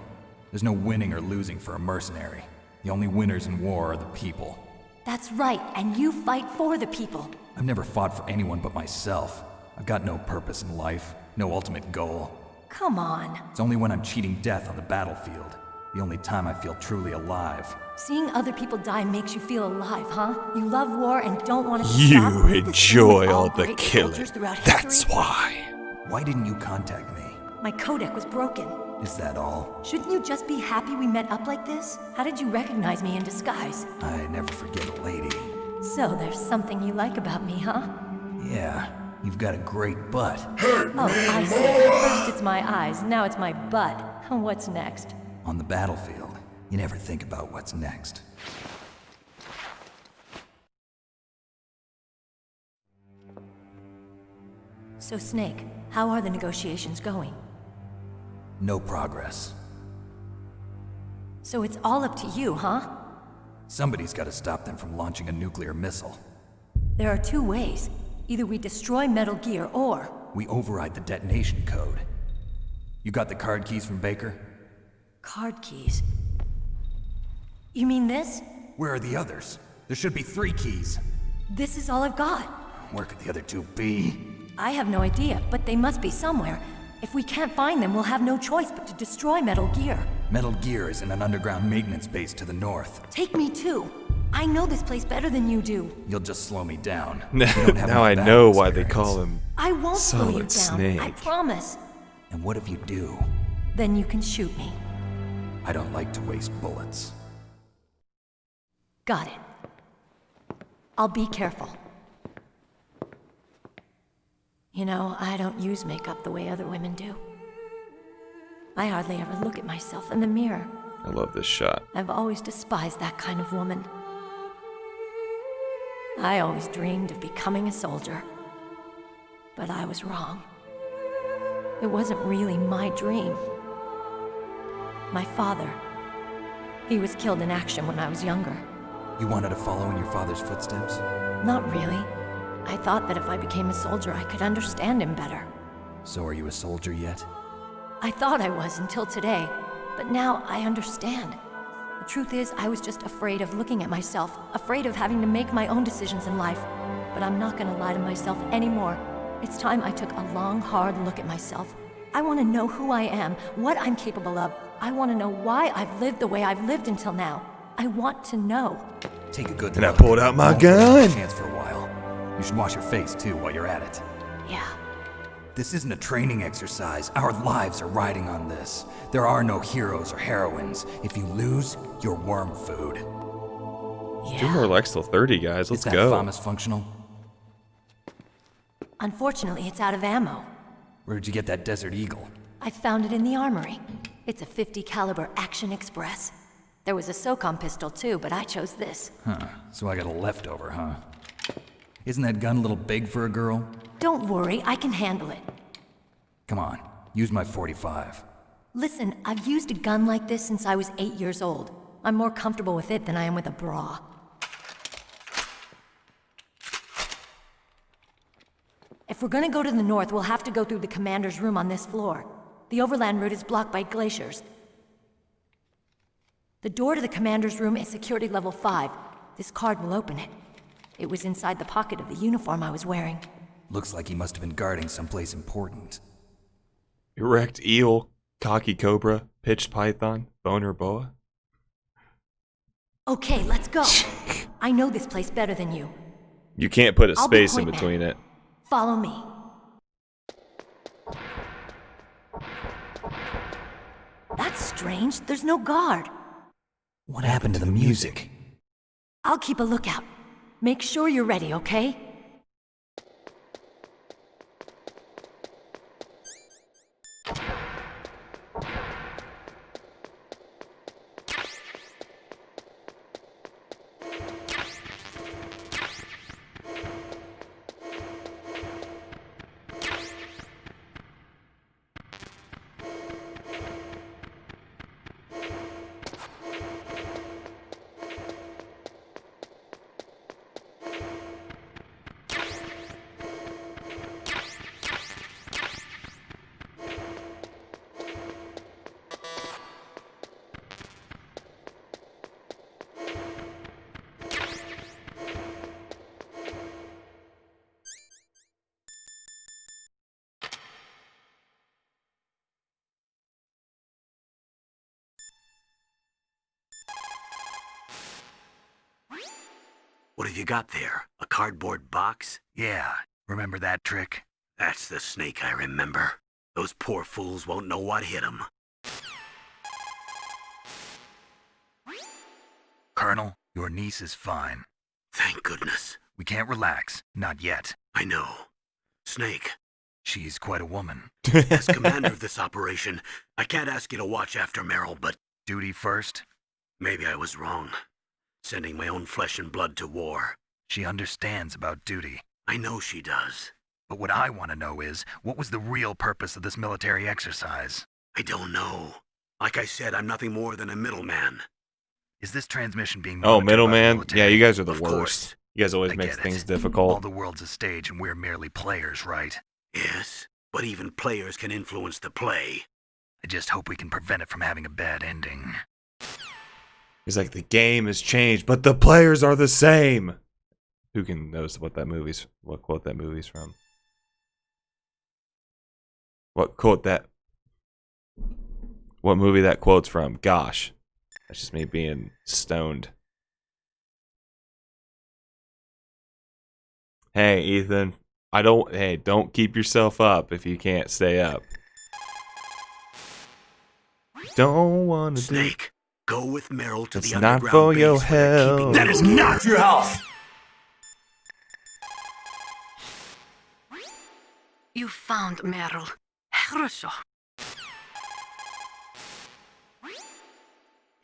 There's no winning or losing for a mercenary. The only winners in war are the people. That's right, and you fight for the people. I've never fought for anyone but myself. I've got no purpose in life, no ultimate goal. Come on. It's only when I'm cheating death on the battlefield. The only time I feel truly alive. Seeing other people die makes you feel alive, huh? You love war and don't want to You stop. enjoy all the great killing. soldiers throughout That's history. why. Why didn't you contact me? My codec was broken. Is that all? Shouldn't you just be happy we met up like this? How did you recognize me in disguise? I never forget a lady. So there's something you like about me, huh? Yeah, you've got a great butt. Oh, I see. First it's my eyes, now it's my butt. What's next? On the battlefield, you never think about what's next. So Snake, how are the negotiations going? No progress. So it's all up to you, huh? Somebody's got to stop them from launching a nuclear missile. There are two ways. Either we destroy Metal Gear, or... We override the detonation code. You got the card keys from Baker? Card keys. You mean this? Where are the others? There should be 3 keys. This is all I've got. Where could the other 2 be? I have no idea, but they must be somewhere. If we can't find them, we'll have no choice but to destroy Metal Gear. Metal Gear is in an underground maintenance base to the north. Take me too. I know this place better than you do. You'll just slow me down. Now I know why they call him I won't slow you down. Solid Snake. I promise. And what if you do? Then you can shoot me. I don't like to waste bullets. Got it. I'll be careful. You know, I don't use makeup the way other women do. I hardly ever look at myself in the mirror. I love this shot. I've always despised that kind of woman. I always dreamed of becoming a soldier. But I was wrong. It wasn't really my dream. My father, he was killed in action when I was younger. You wanted to follow in your father's footsteps? Not really. I thought that if I became a soldier, I could understand him better. So are you a soldier yet? I thought I was until today, but now I understand. The truth is, I was just afraid of looking at myself, afraid of having to make my own decisions in life. But I'm not gonna lie to myself anymore. It's time I took a long, hard look at myself. I want to know who I am, what I'm capable of. I want to know why I've lived the way I've lived until now. I want to know. Take a good And I look. pulled out my Won't give you gun. a chance for a while. You should wash your face too while you're at it. Yeah. This isn't a training exercise. Our lives are riding on this. There are no heroes or heroines. If you lose, you're worm food. 2 more likes till 30, guys. Let's Is that go. FAMAS functional? Unfortunately, it's out of ammo. Where'd you get that Desert Eagle? I found it in the armory. It's a .50 caliber Action Express. There was a SOCOM pistol too, but I chose this. Huh, so I got a leftover, huh? Isn't that gun a little big for a girl? Don't worry, I can handle it. Come on, use my 45. Listen, I've used a gun like this since I was 8 years old. I'm more comfortable with it than I am with a bra. If we're gonna go to the north, we'll have to go through the commander's room on this floor. The overland route is blocked by glaciers. The door to the commander's room is security level 5. This card will open it. It was inside the pocket of the uniform I was wearing. Looks like he must have been guarding someplace important. Erect eel, cocky cobra, pitched python, boner boa. Okay, let's go. I know this place better than you. You can't put a I'll be space in point between man. it. Follow me. That's strange. There's no guard. What happened to the music? I'll keep a lookout. Make sure you're ready, okay? What have you got there? A cardboard box? Yeah, remember that trick? That's the snake I remember. Those poor fools won't know what hit them. Colonel, your niece is fine. Thank goodness. We can't relax, not yet. I know. Snake. She's quite a woman. As commander of this operation, I can't ask you to watch after Meryl, but... Duty first? Maybe I was wrong. Sending my own flesh and blood to war. She understands about duty. I know she does. But what I want to know is, what was the real purpose of this military exercise? I don't know. Like I said, I'm nothing more than a middleman. Is this transmission being Oh, monitored by the middleman? military? Yeah, you guys are the Of worst. course. You guys always I make get it. things All difficult. the world's a stage and we're merely players, right? Yes, but even players can influence the play. I just hope we can prevent it from having a bad ending. He's like, the game has changed, but the players are the same. Who can knows what quote that movie's from? What movie that quote's from? Gosh. That's just me being stoned. Hey, Ethan. Don't keep yourself up if you can't stay up. Don't want to do... Snake, go with Meryl to It's the not underground for base your where they're keeping health. the That is not your house! You found Meryl. Хорошо.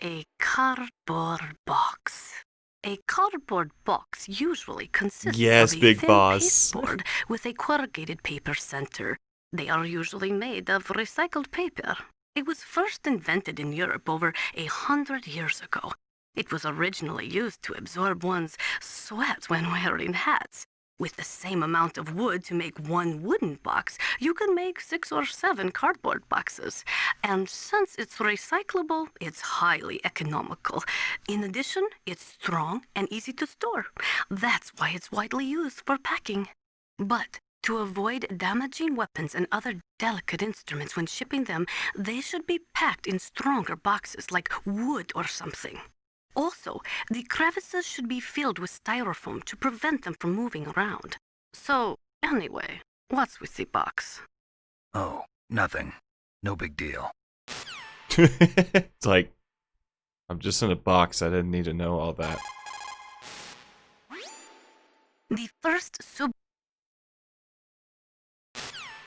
A cardboard box. A cardboard box usually consists Yes, of a Big thin Boss. pasteboard with a corrugated paper center. They are usually made of recycled paper. It was first invented in Europe over 100 years ago. It was originally used to absorb one's sweat when wearing hats. With the same amount of wood to make one wooden box, you can make 6 or 7 cardboard boxes. And since it's recyclable, it's highly economical. In addition, it's strong and easy to store. That's why it's widely used for packing. But to avoid damaging weapons and other delicate instruments when shipping them, they should be packed in stronger boxes like wood or something. Also, the crevices should be filled with styrofoam to prevent them from moving around. So, anyway, what's with the box? Oh, nothing. No big deal. It's like, I'm just in a box. I didn't need to know all that. The first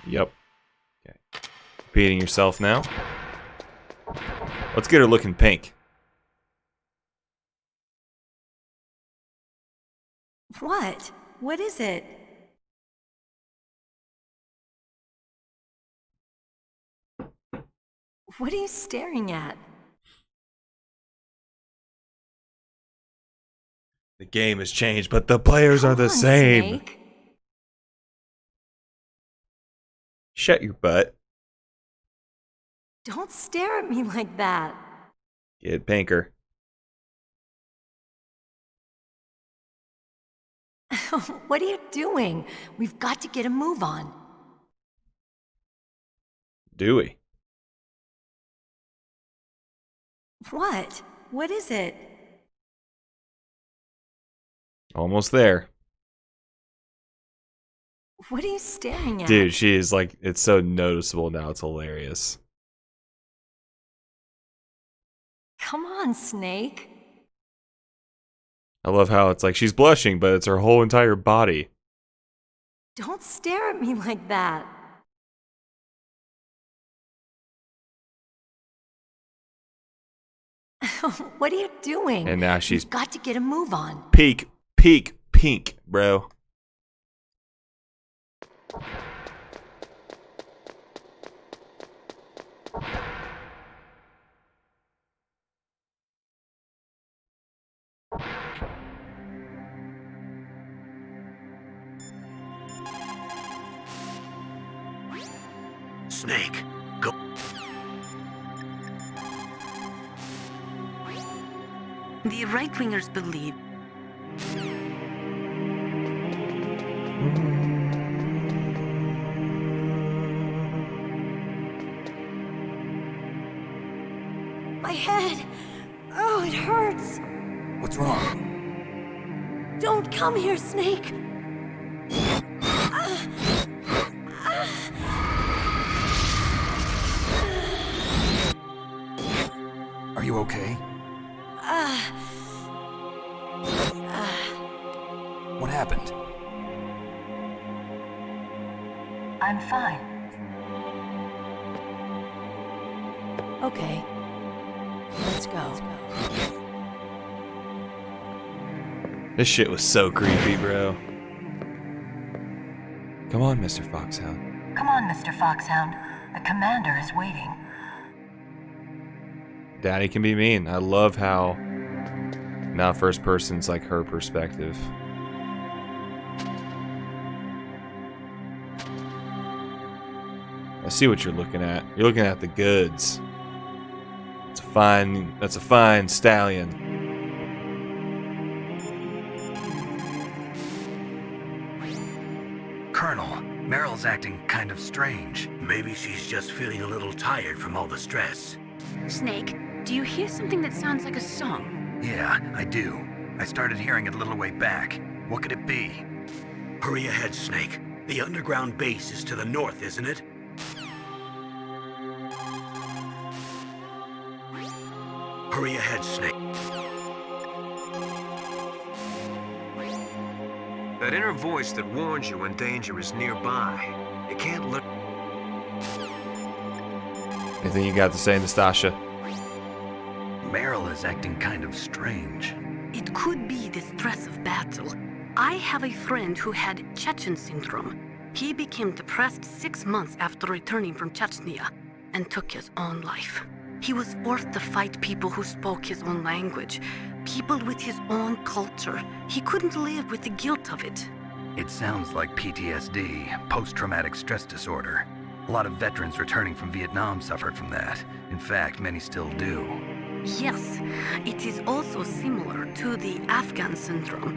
Yep. Okay. Repeating yourself now. Let's get her looking pink. What? What is it? What are you staring at? The game has changed, but the players are the Come on, same. Snake. Shut your butt. Don't stare at me like that. Get pinker. What are you doing? We've got to get a move on. Do we? What? What is it? Almost there. What are you staring at? Dude, she is like, it's so noticeable now, it's hilarious. Come on, Snake. I love how it's like she's blushing, but it's her whole entire body. Don't stare at me like that. What are you doing? And now she's We've got to get a move on. peak, pink, bro. Snake, go. The right-wingers believe My head. Oh, it hurts. What's wrong? Don't come here, Snake. Are you okay? What happened? I'm fine. Okay. Let's go. This shit was so creepy, bro. Come on, Mr. Foxhound. Come on, Mr. Foxhound. The commander is waiting. Daddy can be mean. I love how now first person's like her perspective. I see what you're looking at. You're looking at the goods. That's a fine stallion. Colonel, Meryl's acting kind of strange. Maybe she's just feeling a little tired from all the stress. Snake, do you hear something that sounds like a song? Yeah, I do. I started hearing it a little way back. What could it be? Hurry ahead, Snake. The underground base is to the north, isn't it? Hurry ahead, Snake. That inner voice that warns you when danger is nearby. You can't look. Anything you got to say, Nastasha? Meryl is acting kind of strange. it could be the stress of battle. I have a friend who had Chechen syndrome. He became depressed 6 months after returning from Chechnya and took his own life. He was forced to fight people who spoke his own language, people with his own culture. He couldn't live with the guilt of it. It sounds like PTSD, post-traumatic stress disorder. A lot of veterans returning from Vietnam suffered from that. In fact, many still do. Yes, it is also similar to the Afghan syndrome.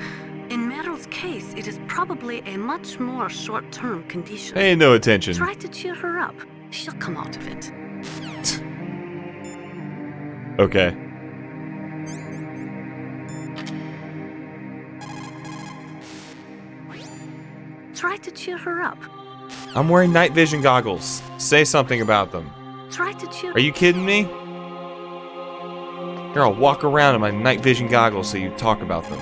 In Meryl's case, it is probably a much more short-term condition. Pay no attention. Try to cheer her up. She'll come out of it. Okay. Try to cheer her up. I'm wearing night vision goggles. Say something about them. Try to cheer. Are you kidding me? Here, I'll walk around in my night vision goggles so you talk about them.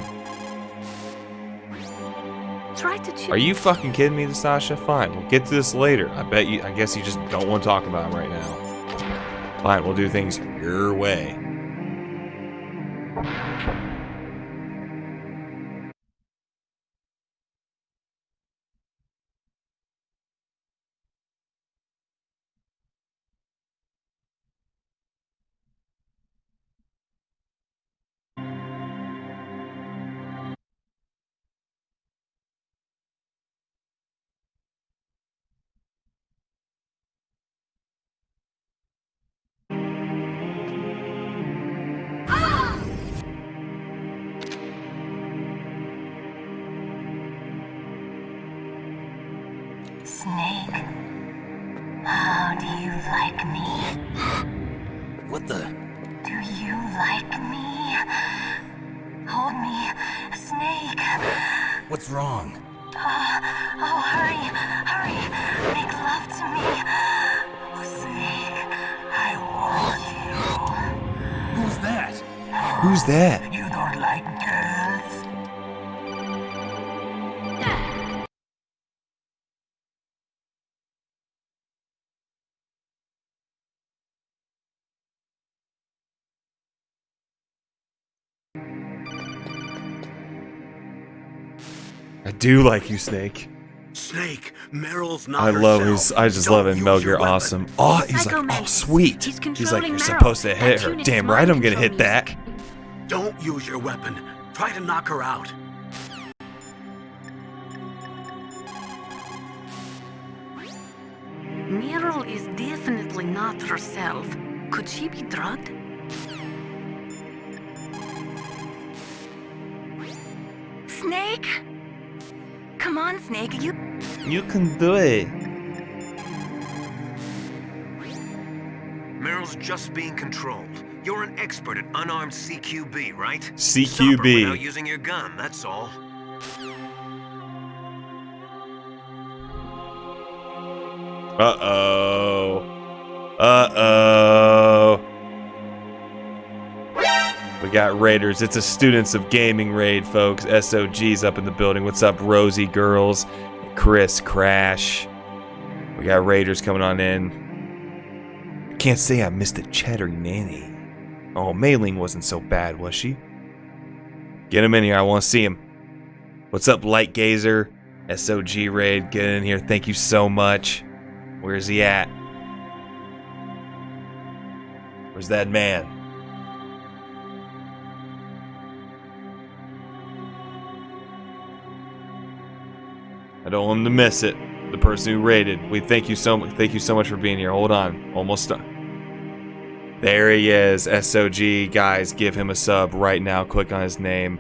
Try to cheer. Are you fucking kidding me, Nastasha? Fine, we'll get to this later. I guess you just don't want to talk about them right now. Fine, we'll do things your way. Snake, how do you like me? What the? Do you like me? Hold me, Snake. What's wrong? Oh, hurry, hurry, make love to me. Oh, Snake, I want you. Who's that? Who's that? You don't like girls? I do like you, Snake. Snake, Meryl's not I love herself. I just Don't love it. use Metal your Gear weapon. Awesome. Oh, he's like, oh, sweet. He's like, you're supposed to hit her. Damn right I'm gonna hit that. Don't use your weapon. Try to knock her out. Meryl is definitely not herself. Could she be drugged? Snake? Come on, Snake, you can do it. Meryl's just being controlled. You're an expert at unarmed CQB, right? CQB. Stop her without using your gun, that's all. Uh-oh. Uh-oh. We got raiders. It's a Students of Gaming raid, folks. SOG's up in the building. What's up, Rosie girls? Chris, Crash. We got raiders coming on in. Can't say I missed a cheddar nanny. Oh, Mailing wasn't so bad, was she? Get him in here. I want to see him. What's up, Light Gazer? SOG raid. Get in here. Thank you so much. Where's he at? Where's that man? I don't want him to miss it. The person who raided. We thank you so much. Thank you so much for being here. Hold on. Almost done. There he is. SOG. Guys, give him a sub right now. Click on his name.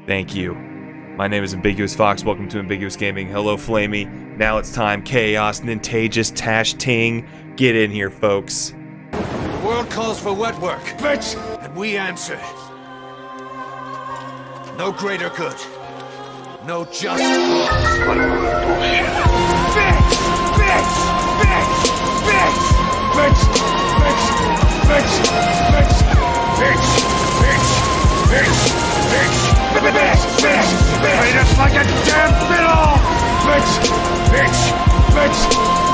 Thank you. My name is Ambiguous Fox. Welcome to Ambiguous Gaming. Hello, Flamey. Now it's time. Chaos, Nintagus, Tash Ting. Get in here, folks. The world calls for wet work. Bitch! And we answer. No greater good. No just cause. What a load of bullshit. Bitch! Bitch! Bitch! Bitch! Bitch! Bitch! Bitch! Bitch! Bitch! Bitch! Bitch! Bitch! Bitch! Bitch! Treat us like a damn fiddle! Bitch! Bitch! Bitch!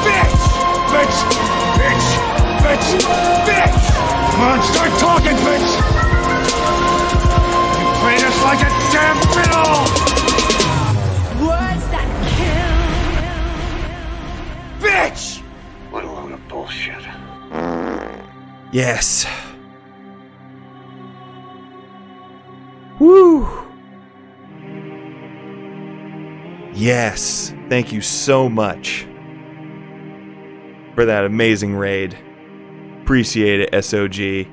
Bitch! Bitch! Bitch! Bitch! Bitch! Come on, start talking, bitch! You treat us like a damn fiddle! words that kill. Bitch! What a load of bullshit. Yes. Woo! Yes. Thank you so much for that amazing raid. Appreciate it, SOG.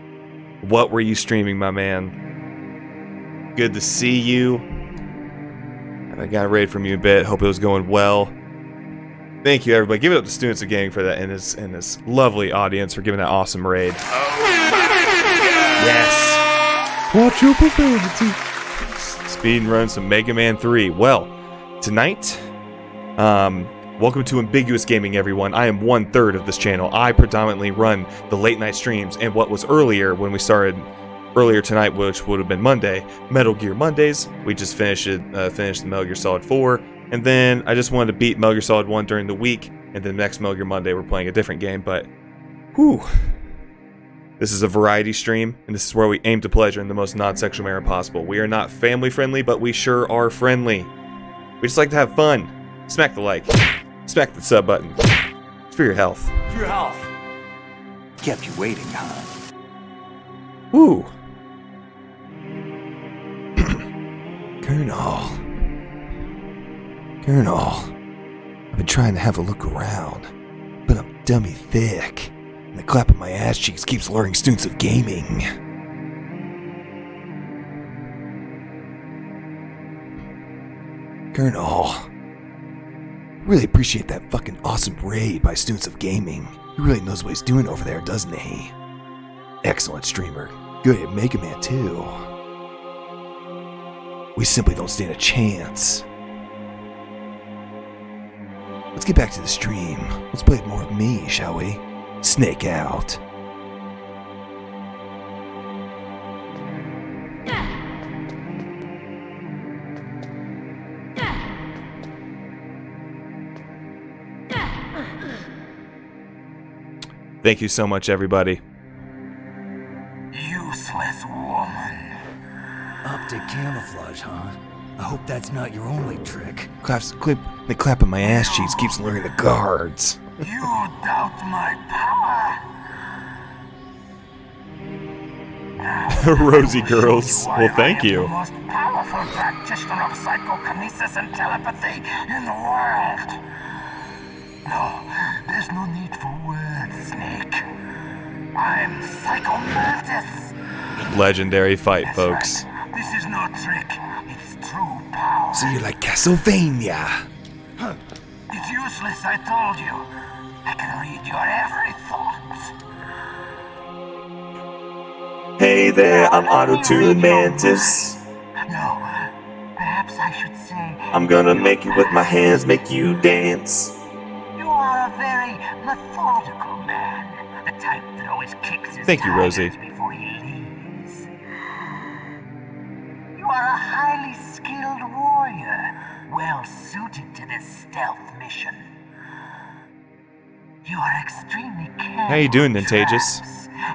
What were you streaming, my man? Good to see you. I got a raid from you a bit. Hope it was going well. Thank you, everybody. Give it up to Students of Gaming for that, and this lovely audience for giving that awesome raid. Yes. Watch your profanity. Speed and run some Mega Man 3. Well, tonight, welcome to Ambiguous Gaming, everyone. I am 1/3 of this channel. I predominantly run the late night streams, and what was earlier when we started earlier tonight, which would have been Monday, Metal Gear Mondays. We just finished the Metal Gear Solid 4, and then I just wanted to beat Metal Gear Solid 1 during the week, and then next Metal Gear Monday we're playing a different game, but whew, This is a variety stream, and this is where we aim to pleasure in the most non-sexual manner possible. We are not family friendly, but we sure are friendly. We just like to have fun. Smack the like. Smack the sub button. It's for your health. For your health. Kept you waiting, huh? Woo! Colonel, I've been trying to have a look around, but I'm dummy thick, and the clap of my ass cheeks keeps luring students of gaming. Colonel, really appreciate that fucking awesome raid by students of gaming. He really knows what he's doing over there, doesn't he? Excellent streamer. Good at Mega Man too. We simply don't stand a chance. Let's get back to the stream. Let's play more of me, shall we? Snake out. Thank you so much, everybody. Useless woman. Optic camouflage, huh? I hope that's not your only trick. The clap of my ass cheeks keeps luring the guards. You doubt my power? Rosy girls. Well, thank you. The most powerful practitioner of psychokinesis and telepathy in the world. No, there's no need for words, Snake. I'm Psychomantis. Legendary fight, folks. Right. This is no trick. It's true power. So you're like Castlevania. It's useless, I told you. I can read your every thought. Hey there, I'm Auto-Tune Mantis. No, perhaps I should say... I'm gonna make you with my hands, make you dance. You are a very methodical man. The type that always kicks his Thank you, Rosie. tires before he leaves. You are a highly skilled warrior, well suited to this stealth mission. You are extremely careful. How you doing, Nintagious?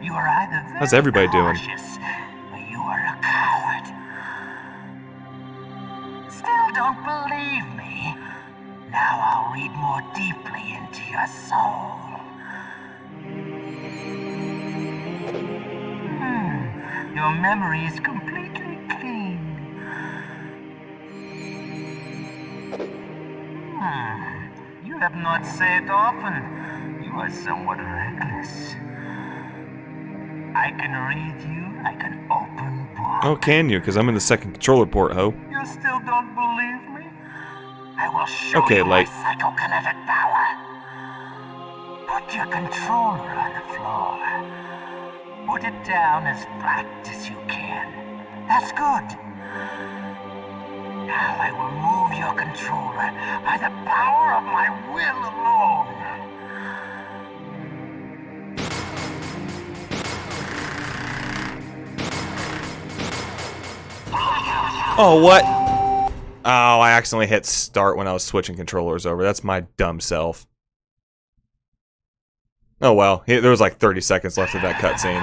You are either very How's everybody doing? cautious, or you are a coward. Still don't believe me? Now I'll read more deeply into your soul. Your memory is completely clean. You have not said often. You are somewhat reckless. I can read you like an open book. Oh, can you? Because I'm in the second controller port, ho. You still don't believe me? I will show Okay, you like... my psychokinetic power. Put your controller on the floor. Put it down as flat as you can. That's good. Now I will move your controller by the power of my will alone. Oh, what? Oh, I accidentally hit start when I was switching controllers over. That's my dumb self. Oh well, there was like 30 seconds left of that cutscene.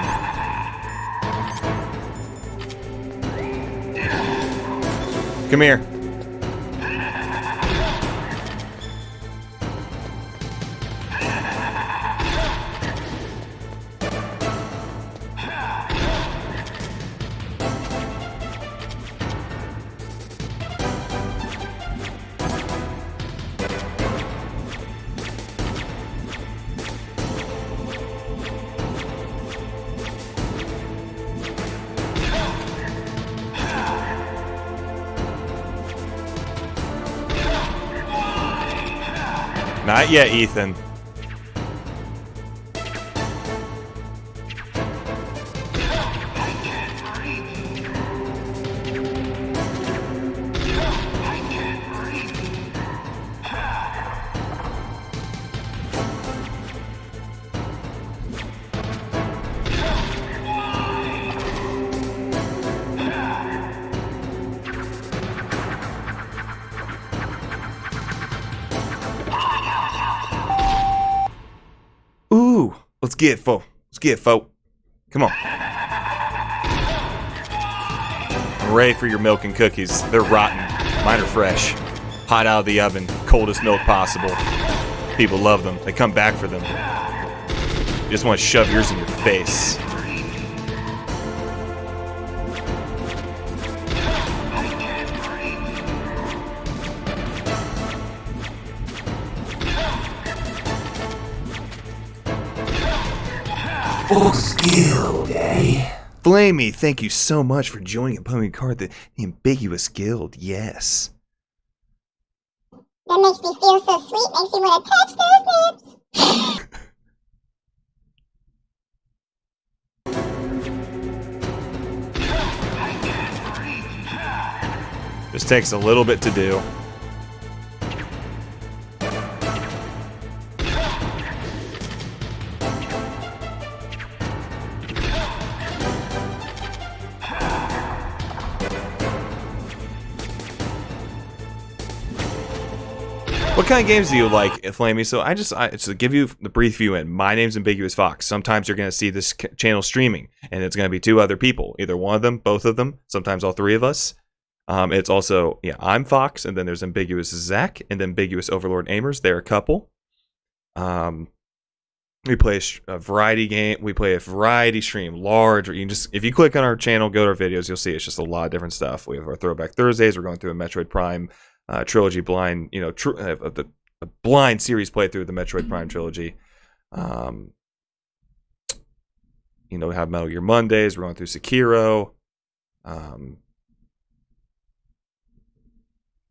Come here. Not yet, Ethan. Let's get it, fo. Let's get it, fo. Come on. I'm ready for your milk and cookies. They're rotten. Mine are fresh. Hot out of the oven. Coldest milk possible. People love them. They come back for them. You just want to shove yours in your face. Full Guild, eh? Flamey, thank you so much for joining and playing a card, the Ambiguous Guild, yes. That makes me feel so sweet, makes me want to touch those lips. This takes a little bit to do. What kind of games do you like, Flamey? So I to give you the brief view in. My name's Ambiguous Fox. Sometimes you're going to see this channel streaming, and it's going to be 2 other people. Either one of them, both of them, sometimes all 3 of us. It's also, I'm Fox, and then there's Ambiguous Zach, and then Ambiguous Overlord Amers. They're a couple. We play a variety game. We play a variety stream, large. You can just, if you click on our channel, go to our videos, you'll see it's just a lot of different stuff. We have our Throwback Thursdays. We're going through a Metroid Prime trilogy blind, the blind series playthrough of the Metroid Prime trilogy. We have Metal Gear Mondays. We're going through Sekiro.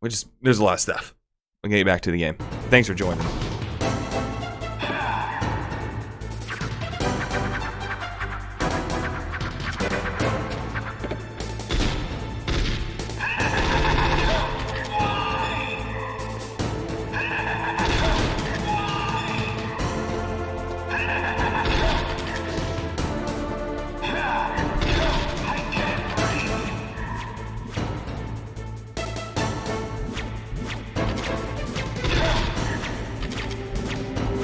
There's a lot of stuff. We'll get you back to the game. Thanks for joining.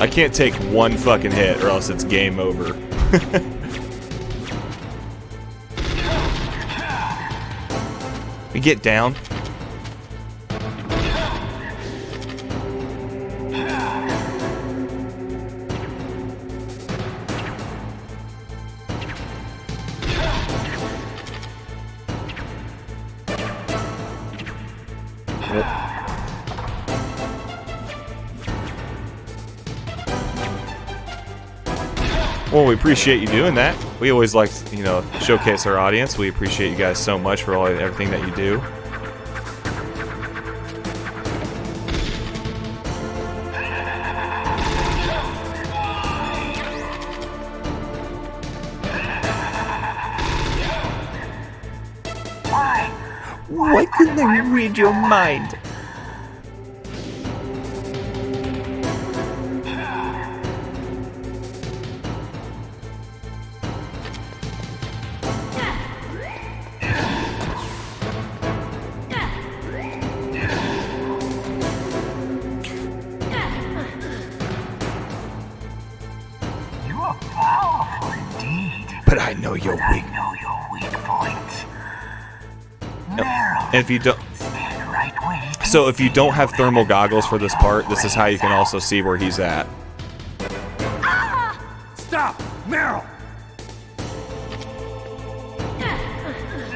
I can't take one fucking hit or else it's game over. We get down. Well, we appreciate you doing that. We always like to, showcase our audience. We appreciate you guys so much for everything that you do. Why couldn't I read your mind? But I know your weak. And if you don't, so if you don't have thermal goggles for this part, this is how you can also see where he's at. Stop! Meryl!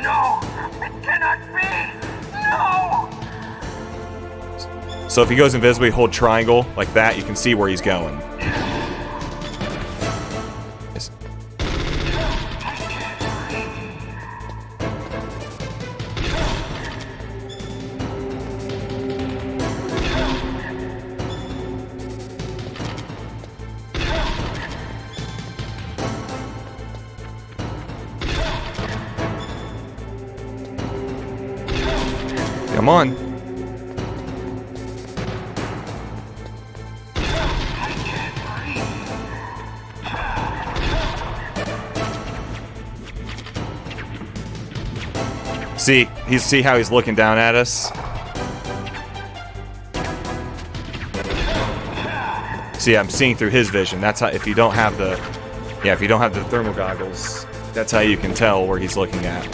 No! It cannot be! No! So if he goes invisible, you hold triangle like that, you can see where he's going. Come on. See how he's looking down at us? See, I'm seeing through his vision. That's how, if you don't have the thermal goggles. That's how you can tell where he's looking at.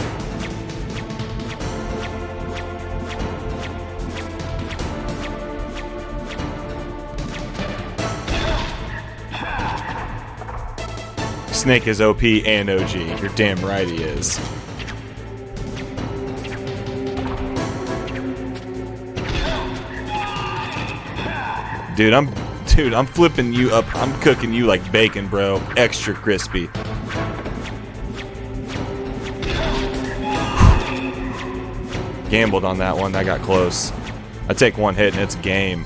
Snake is OP and OG. You're damn right he is. Dude, I'm flipping you up. I'm cooking you like bacon, bro. Extra crispy. Gambled on that one. That got close. I take one hit and it's game.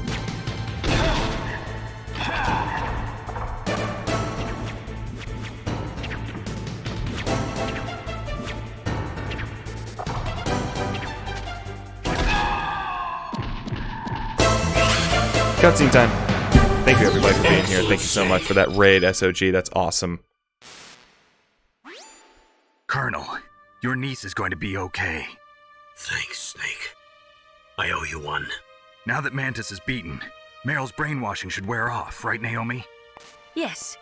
Cutscene time. Thank you everybody for being here. Thank you so much for that raid, SOG. That's awesome. Colonel, your niece is going to be okay. Thanks, Snake. I owe you one. Now that Mantis is beaten, Meryl's brainwashing should wear off, right, Naomi? Yes.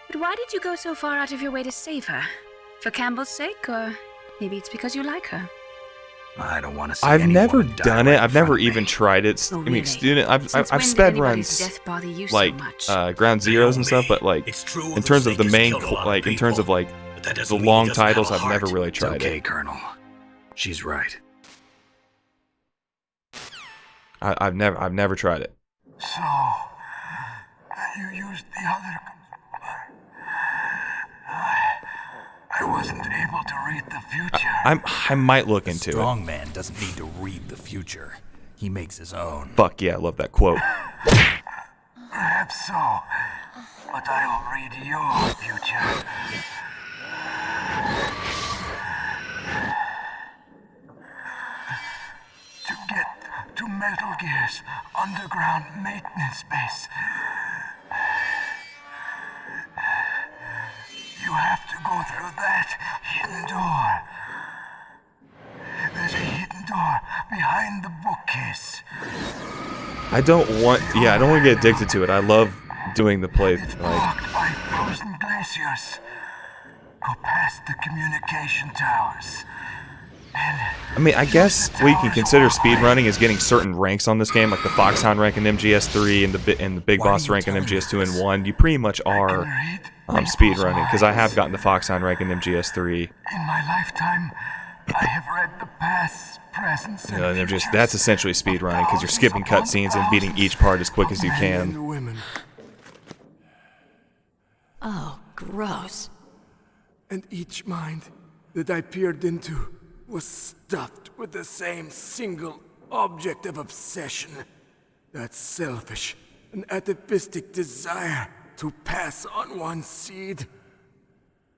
But why did you go so far out of your way to save her? For Campbell's sake, or maybe it's because you like her? I don't want to see I've anyone never die done right it. in I've front never of me. even tried it. Oh, I mean, really? student. I've Since when sped did anybody's runs death bother you like so much? Ground Zeroes and stuff, but like It's true in terms of the Snake has main, killed a lot of like in terms of people, like but that the doesn't mean he long doesn't have titles, a I've never heart. really It's tried okay, it. Colonel. She's right. I've never tried it. So, you used the other... I wasn't able to read the future. I might look into Strong it. man doesn't need to read the future. He makes his own. Fuck yeah, I love that quote. Perhaps so, but I will read your future. To get to Metal Gear's underground maintenance base, you have to go through that hidden door. There's a hidden door behind the bookcase. I don't want to get addicted to it. I love doing the play. It's Like, blocked by frozen glaciers. Go past the communication towers. I mean, I guess we can consider speedrunning as getting certain ranks on this game, like the Foxhound rank in MGS3 and the Big Boss rank in MGS2 and 1. You pretty much are speedrunning, because I have gotten the Foxhound rank in MGS3. In my lifetime, I have read the past, presents, and And that's essentially speedrunning, because you're skipping cutscenes and beating each part as quick as you can. and women. Oh, gross. And each mind that I peered into was stuffed with the same single object of obsession. That selfish and atavistic desire to pass on one seed.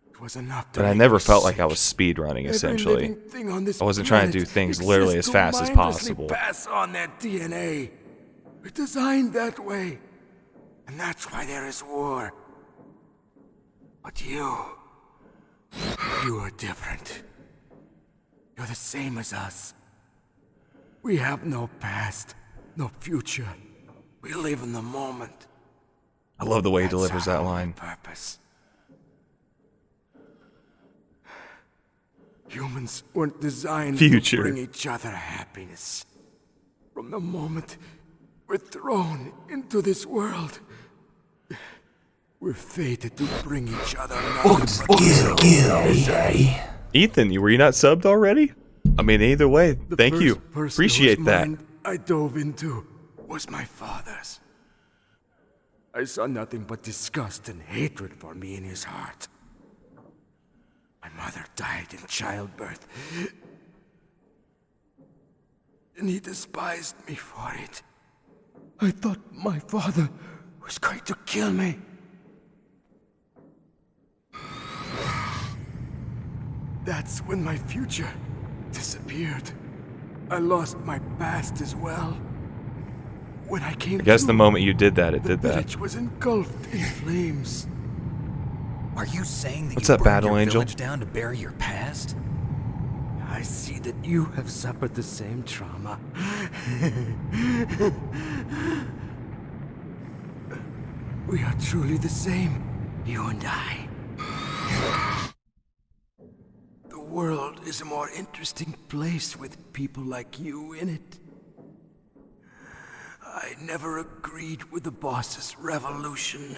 It was enough to But I make never me felt like sick. I was speedrunning, Every essentially. living thing on this I wasn't trying to do planet things literally as exists fast to as mindlessly possible. Pass on their DNA. We're designed that way. And that's why there is war. But you are different. You're the same as us. We have no past, no future. We live in the moment. I love the way he That's delivers our that only line. Purpose. Humans weren't designed Future. to bring each other happiness. From the moment we're thrown into this world, we're fated to bring each other nothing but sorrow. Ethan, were you not subbed already? I mean, either way, The thank first you. person Appreciate whose that. mind I dove into was my father's. I saw nothing but disgust and hatred for me in his heart. My mother died in childbirth, and he despised me for it. I thought my father was going to kill me. That's when my future disappeared. I lost my past as well. When I came I guess the to, moment you did that, it the did that. village was engulfed in flames. Are you saying that What's you up, burned Battle your Angel? village down to bury your past? I see that you have suffered the same trauma. We are truly the same, you and I. world is a more interesting place with people like you in it. I never agreed with the boss's revolution.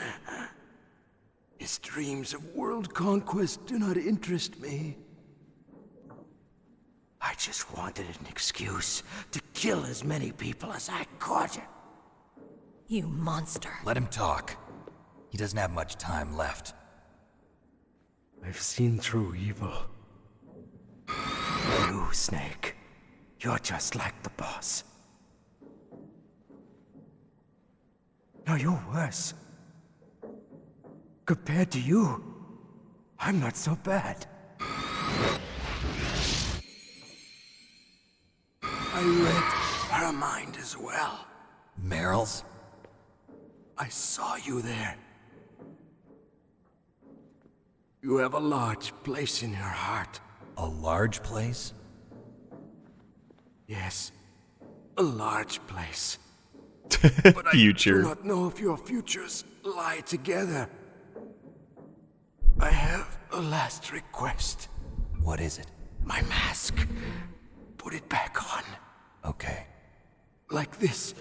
His dreams of world conquest do not interest me. I just wanted an excuse to kill as many people as I could. You monster. Let him talk. He doesn't have much time left. I've seen through evil. You, Snake, you're just like the boss. No, you're worse. Compared to you, I'm not so bad. I read her mind as well. Meryl's? I saw you there. You have a large place in her heart. A large place? Yes, a large place. Future. I do not know if your futures lie together. I have a last request. What is it? My mask. Put it back on. Okay. Like this,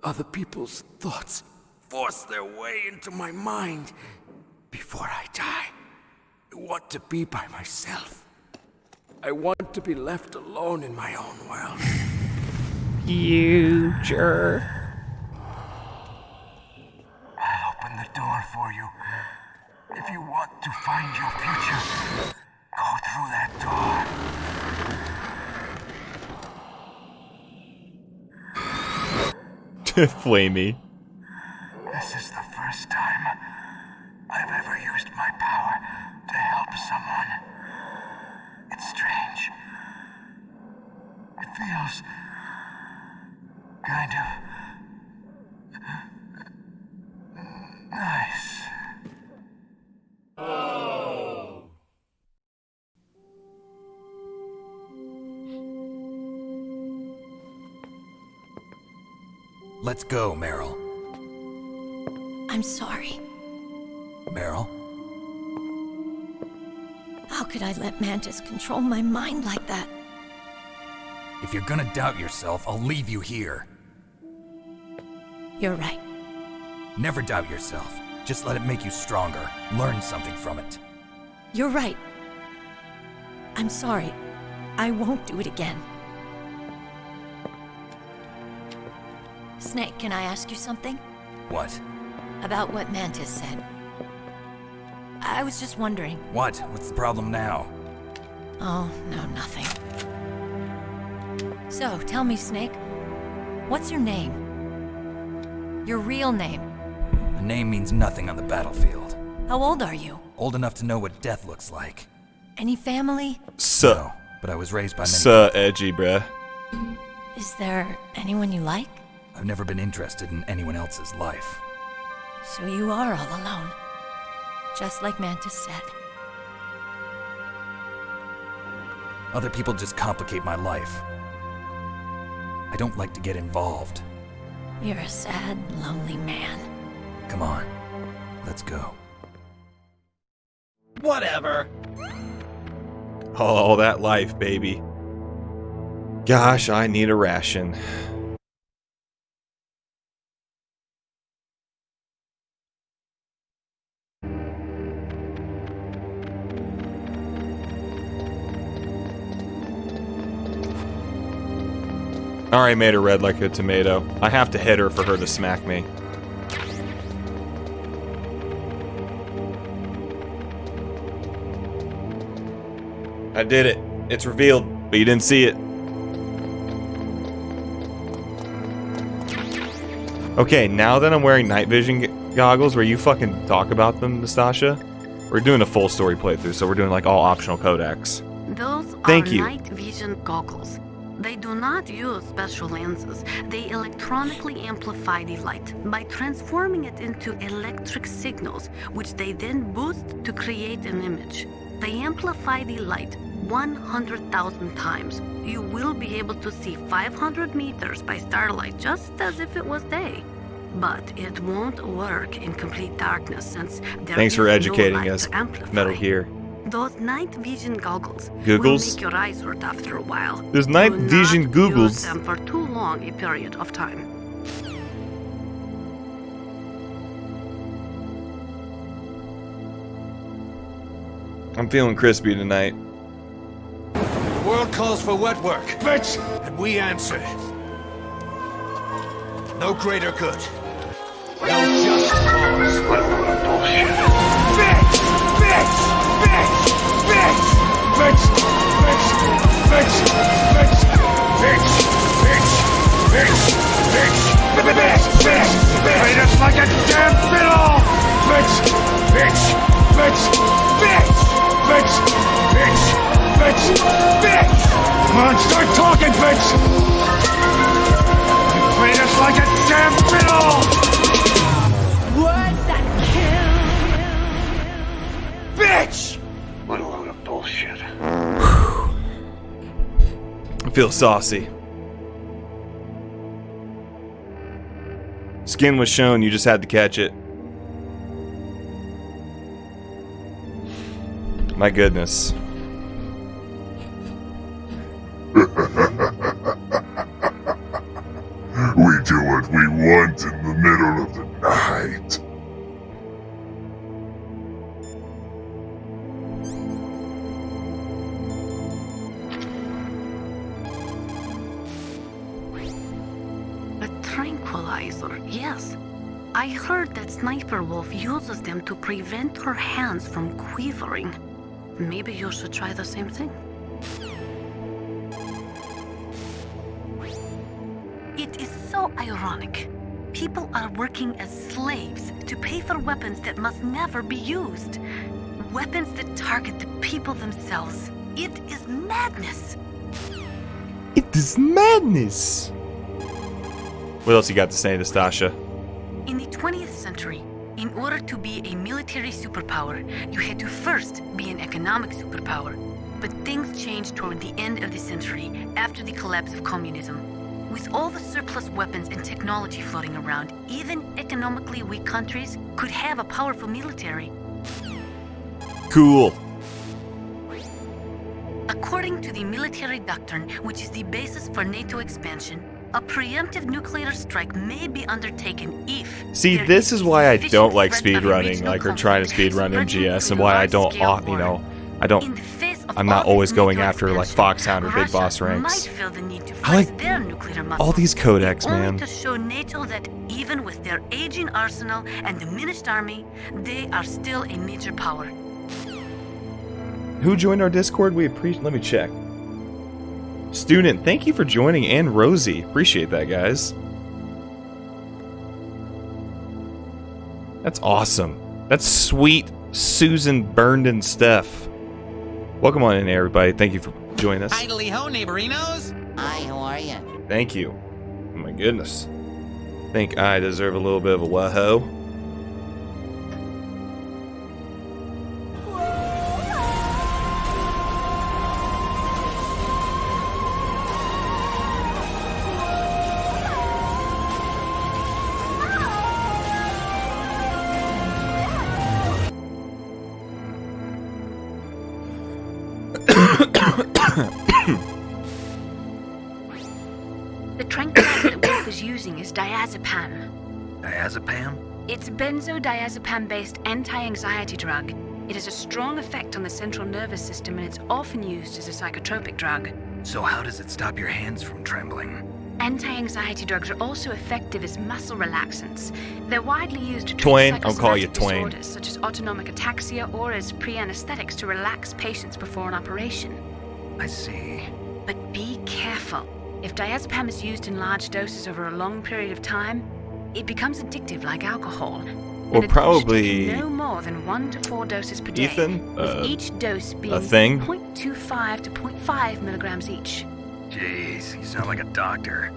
other people's thoughts force their way into my mind. Before I die, I want to be by myself. I want to be left alone in my own world. Future. I'll open the door for you. If you want to find your future, go through that door. Flamey. This is the first time I've ever used my power to help someone. It's strange. It feels kind of nice. Let's go, Meryl. I'm sorry. Meryl? How could I let Mantis control my mind like that? If you're gonna doubt yourself, I'll leave you here. You're right. Never doubt yourself. Just let it make you stronger. Learn something from it. You're right. I'm sorry. I won't do it again. Snake, can I ask you something? What? About what Mantis said. I was just wondering. What? What's the problem now? Oh, no, nothing. So, tell me, Snake. What's your name? Your real name? A name means nothing on the battlefield. How old are you? Old enough to know what death looks like. Any family? No, but I was raised by many So people. edgy, bruh. Is there anyone you like? I've never been interested in anyone else's life. So you are all alone. Just like Mantis said. Other people just complicate my life. I don't like to get involved. You're a sad, lonely man. Come on, let's go. Whatever. All that life, baby. Gosh, I need a ration. Alright, made her red like a tomato. I have to hit her for her to smack me. I did it. It's revealed, but you didn't see it. Okay, now that I'm wearing night vision goggles, where you fucking talk about them, Nastasha, we're doing a full story playthrough, so we're doing like all optional codecs. Those Thank are you. night vision goggles. They do not use special lenses. They electronically amplify the light by transforming it into electric signals, which they then boost to create an image. They amplify the light 100,000 times. You will be able to see 500 meters by starlight, just as if it was day. But it won't work in complete darkness since there Thanks is for no educating light us, to amplify. Metal Gear. Those night vision goggles Googles? will make your eyes hurt after a while. There's night Do vision not googles. use them for too long a period of time. I'm feeling crispy tonight. The world calls for wet work. Bitch! And we answer. No greater good. No just cause. What bullshit. Bitch! Bitch! Bitch! Bitch! Bitch! Bitch! Bitch! Bitch! Bitch! Bitch! Bitch! Bitch! Bitch! Bitch! Treat us like a damn fiddle! Bitch! Bitch! Bitch! Bitch! Bitch! Bitch! Bitch! Bitch! Come on, start talking, bitch! You treat us like a damn fiddle! Words that kill. Bitch! What a load of bullshit. I feel saucy. Skin was shown, you just had to catch it. My goodness. We do what we want in the middle of the night. A tranquilizer, yes. I heard that Sniper Wolf uses them to prevent her hands from quivering. Maybe you should try the same thing. It is so ironic. People are working as slaves to pay for weapons that must never be used. Weapons that target the people themselves. It is madness. It is madness. What else you got to say, Nastasha? In the 20th century, in order to be a military superpower, you had to first be an economic superpower. But things changed toward the end of the century, after the collapse of communism. With all the surplus weapons and technology floating around, even economically weak countries could have a powerful military. Cool. According to the military doctrine, which is the basis for NATO expansion, a preemptive nuclear strike may be undertaken if... See, this is why I don't like speedrunning, like, or trying to speedrun MGS, and why I don't, you know, I'm not always going after, like, Foxhound or Big Boss ranks. I like all these codecs, man. Only to show NATO that even with their aging arsenal and diminished army, they are still a major power. Who joined our Discord? We appreciate. Let me check. Student, thank you for joining, and Rosie. Appreciate that, guys. That's awesome. That's sweet Susan Burnden stuff. Welcome on in, everybody. Thank you for joining us. Idly ho, neighborinos. Hi, how are you? Thank you. Oh my goodness. Think I deserve a little bit of a wahoo. The tranquilizer that Wolf is using is diazepam. Diazepam? It's benzodiazepam-based anti-anxiety drug. It has a strong effect on the central nervous system, and it's often used as a psychotropic drug. So how does it stop your hands from trembling? Anti-anxiety drugs are also effective as muscle relaxants. They're widely used to treat Twain, I'll call you psychosomatic Twain. disorders such as autonomic ataxia or as pre-anesthetics to relax patients before an operation. I see. But be careful. If diazepam is used in large doses over a long period of time, it becomes addictive like alcohol. Well, and probably no more than 1 to 4 doses per day. Ethan, with each dose being a thing? 0.25 to 0.5 milligrams each. Jeez, you sound like a doctor.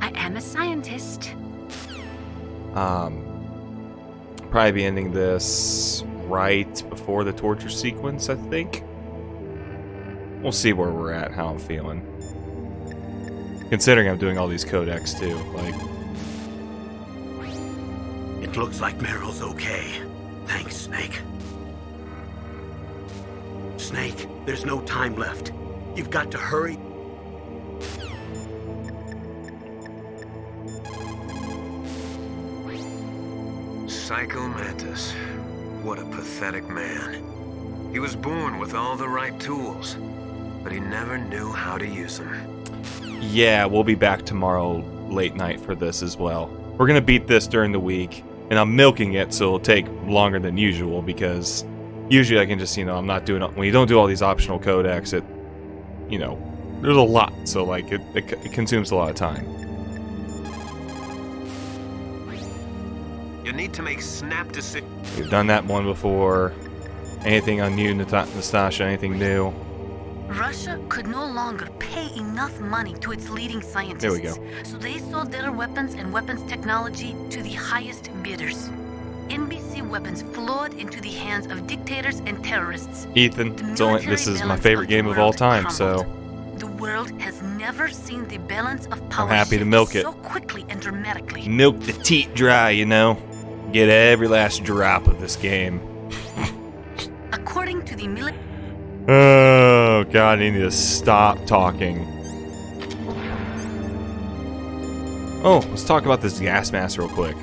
I am a scientist. Probably be ending this right before the torture sequence, I think. We'll see where we're at, how I'm feeling. Considering I'm doing all these codecs too, like. It looks like Meryl's okay. Thanks, Snake. Snake, there's no time left. You've got to hurry. Psycho Mantis. What a pathetic man. He was born with all the right tools, but he never knew how to use them. Yeah, we'll be back tomorrow late night for this as well. We're gonna beat this during the week, and I'm milking it, so it'll take longer than usual because usually I can just, I'm not doing it. When you don't do all these optional codecs, it, there's a lot, so like it consumes a lot of time. You need to make snap decisions. We've done that one before. Anything on you, Nastasha? Anything new? Russia could no longer pay enough money to its leading scientists. There we go. So they sold their weapons and weapons technology to the highest bidders. NBC weapons flowed into the hands of dictators and terrorists. Ethan, this is my favorite game of all time, so the world has never seen the balance of power I'm happy to milk it. so quickly and dramatically. Milk the teat dry, Get every last drop of this game. According to the military. Oh God, I need to stop talking. Oh, let's talk about this gas mask real quick.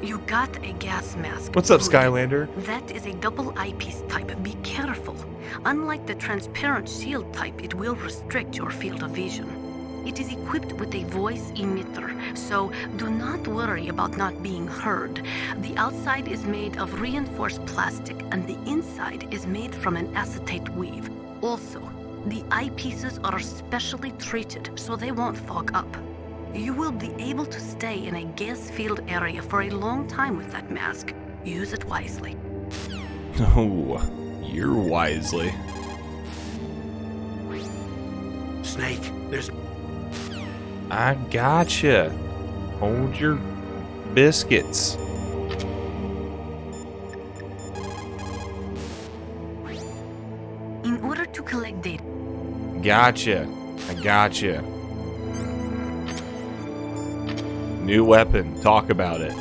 You got a gas mask. What's up, Skylander? That is a double eyepiece type. Be careful. Unlike the transparent shield type, it will restrict your field of vision. It is equipped with a voice emitter, so do not worry about not being heard. The outside is made of reinforced plastic, and the inside is made from an acetate weave. Also, the eyepieces are specially treated so they won't fog up. You will be able to stay in a gas-filled area for a long time with that mask. Use it wisely. Oh, you're wisely. Snake, there's... I gotcha. Hold your biscuits. In order to collect data... Gotcha. I gotcha. New weapon. Talk about it.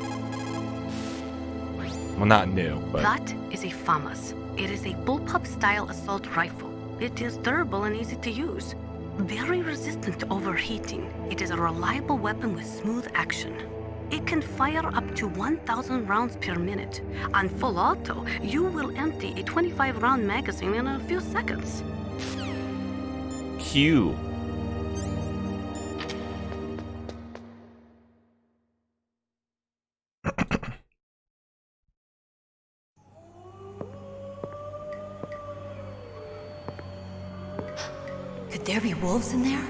Well, not new, but... That is a FAMAS. It is a bullpup-style assault rifle. It is durable and easy to use. Very resistant to overheating. It is a reliable weapon with smooth action. It can fire up to 1,000 rounds per minute. On full auto, you will empty a 25-round magazine in a few seconds. Q. Could there be wolves in there?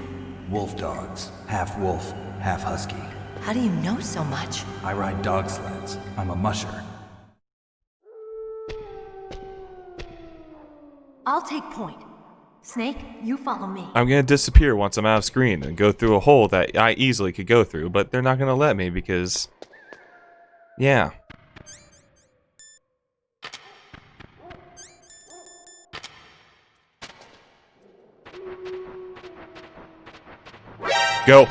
Wolf dogs. Half wolf, half husky. How do you know so much? I ride dog sleds. I'm a musher. I'll take point. Snake, you follow me. I'm gonna disappear once I'm out of screen and go through a hole that I easily could go through, but they're not gonna let me because... Yeah. Go.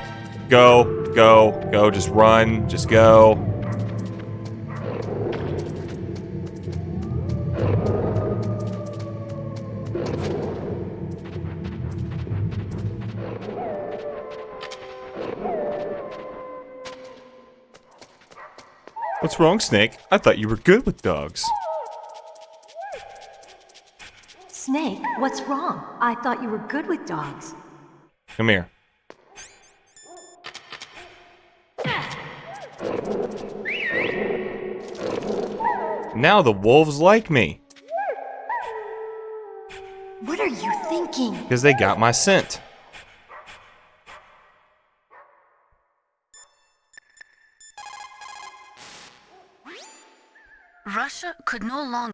Go. Go. Go. Just run. Just go. What's wrong, Snake? I thought you were good with dogs. Snake, what's wrong? I thought you were good with dogs. Come here. Now the wolves like me. What are you thinking? Because they got my scent. Russia could no longer...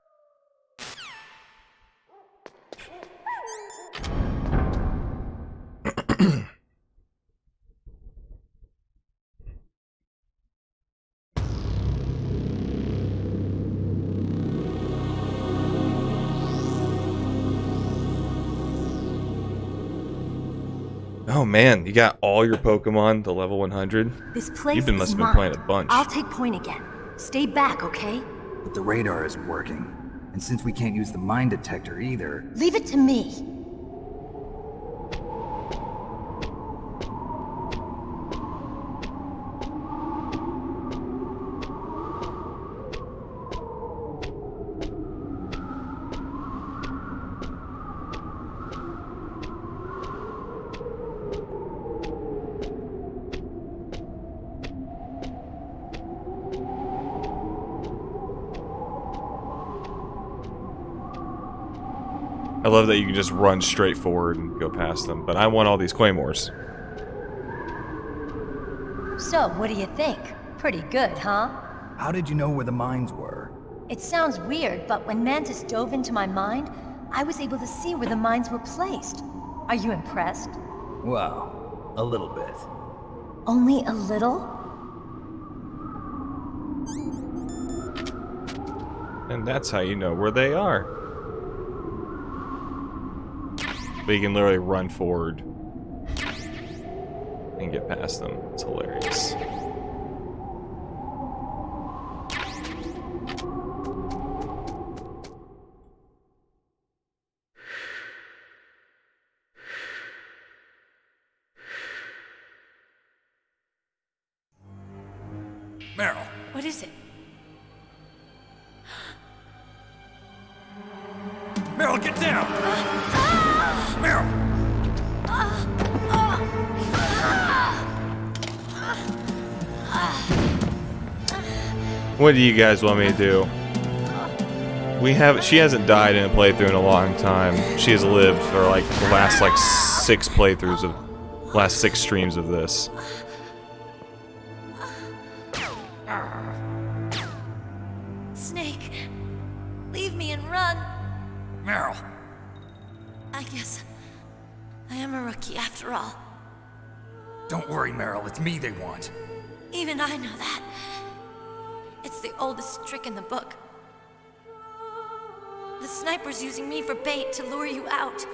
Oh man, you got all your Pokemon to level 100? This place Must is have been mine. playing a bunch. I'll take point again. Stay back, okay? But the radar isn't working. And since we can't use the mine detector either... Leave it to me. I love that you can just run straight forward and go past them, but I want all these claymores. So, what do you think? Pretty good, huh? How did you know where the mines were? It sounds weird, but when Mantis dove into my mind, I was able to see where the mines were placed. Are you impressed? Well, a little bit. Only a little? And that's how you know where they are. But you can literally run forward and get past them. It's hilarious. Meryl! What is it? Meryl, get down! Meryl! What do you guys want me to do? She hasn't died in a playthrough in a long time. She has lived for like the last 6 playthroughs of last 6 streams of this. Snake, leave me and run. Meryl! I guess I am a rookie after all. Don't worry, Meryl. It's me they want. Even I know that. It's the oldest trick in the book. The sniper's using me for bait to lure you out.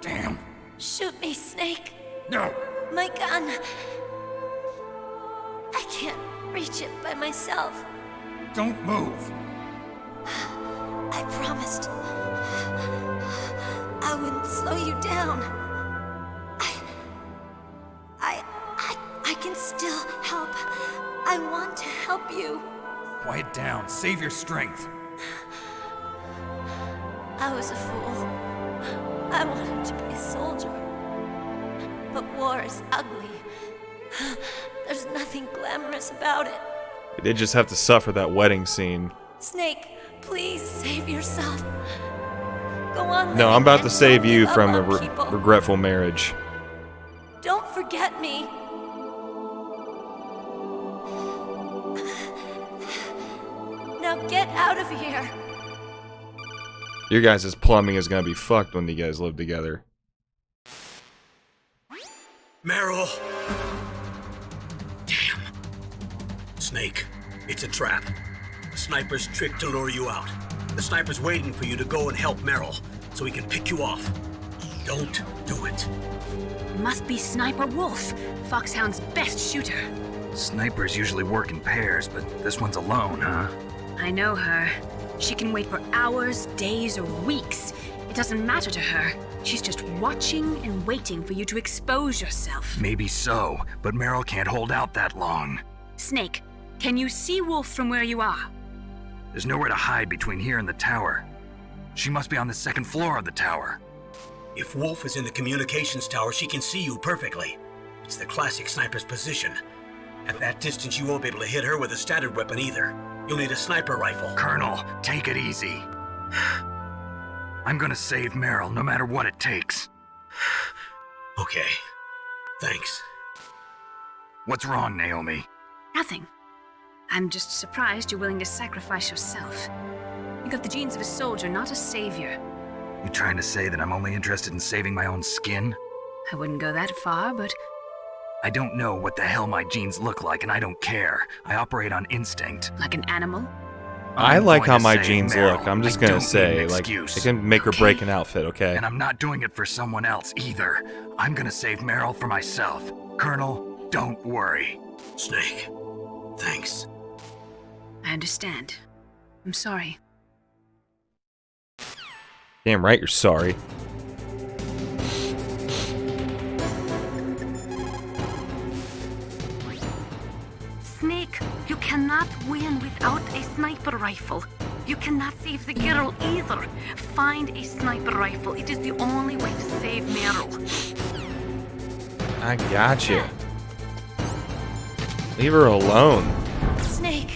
Damn. Shoot me, Snake. No. My gun. I can't reach it by myself. Don't move. I promised I wouldn't slow you down. I can still help. I want to help you. Quiet down. Save your strength. I was a fool. I wanted to be a soldier. But war is ugly. There's nothing glamorous about it. You did just have to suffer that wedding scene. Snake, please save yourself. Go on. No, I'm about to save you from a regretful marriage. Don't forget me. Now get out of here. Your guys' plumbing is gonna be fucked when you guys live together. Meryl! Damn. Snake, it's a trap. The sniper's trick to lure you out. The sniper's waiting for you to go and help Meryl, so he can pick you off. Don't do it. Must be Sniper Wolf, Foxhound's best shooter. Snipers usually work in pairs, but this one's alone, huh? I know her. She can wait for hours, days, or weeks. It doesn't matter to her. She's just watching and waiting for you to expose yourself. Maybe so, but Meryl can't hold out that long. Snake, can you see Wolf from where you are? There's nowhere to hide between here and the tower. She must be on the 2nd floor of the tower. If Wolf is in the communications tower, she can see you perfectly. It's the classic sniper's position. At that distance, you won't be able to hit her with a standard weapon either. You'll need a sniper rifle. Colonel, take it easy. I'm gonna save Meryl no matter what it takes. Okay. Thanks. What's wrong, Naomi? Nothing. I'm just surprised you're willing to sacrifice yourself. You got the genes of a soldier, not a savior. You trying to say that I'm only interested in saving my own skin? I wouldn't go that far, but... I don't know what the hell my genes look like, and I don't care. I operate on instinct. Like an animal? I like how my save jeans Meryl. look. I'm just I gonna don't need say, an like, excuse. it can make or break an outfit, okay? And I'm not doing it for someone else either. I'm gonna save Meryl for myself. Colonel, don't worry. Snake, thanks. I understand. I'm sorry. Damn right you're sorry. Snake, you cannot win without a sniper rifle. You cannot save the girl either. Find a sniper rifle. It is the only way to save Meryl. I gotcha. Leave her alone. Snake.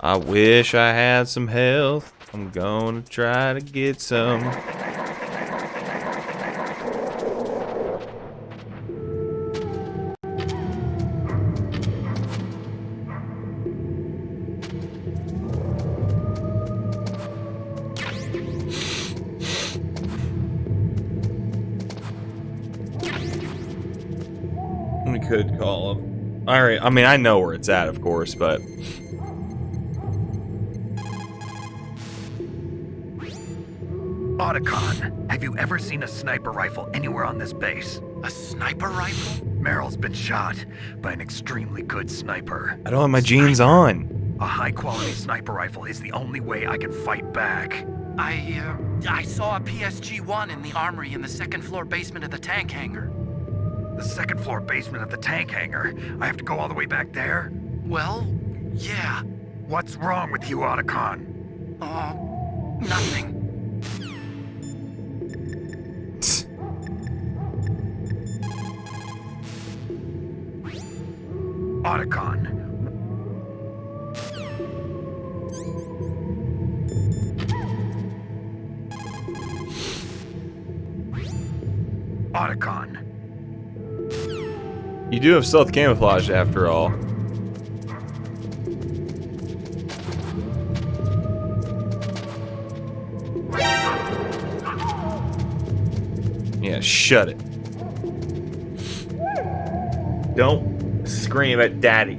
I wish I had some health. I'm gonna try to get some. We could call him. Alright, I mean, I know where it's at, of course, but... Otacon, have you ever seen a sniper rifle anywhere on this base? A sniper rifle? Meryl's been shot by an extremely good sniper. I don't have my jeans on. A high-quality sniper rifle is the only way I can fight back. I saw a PSG-1 in the armory in the second-floor basement of the tank hangar. The second-floor basement of the tank hangar? I have to go all the way back there? Well, yeah. What's wrong with you, Otacon? Nothing. Otacon. Otacon. You do have stealth camouflage after all. Yeah, shut it. Don't scream at daddy.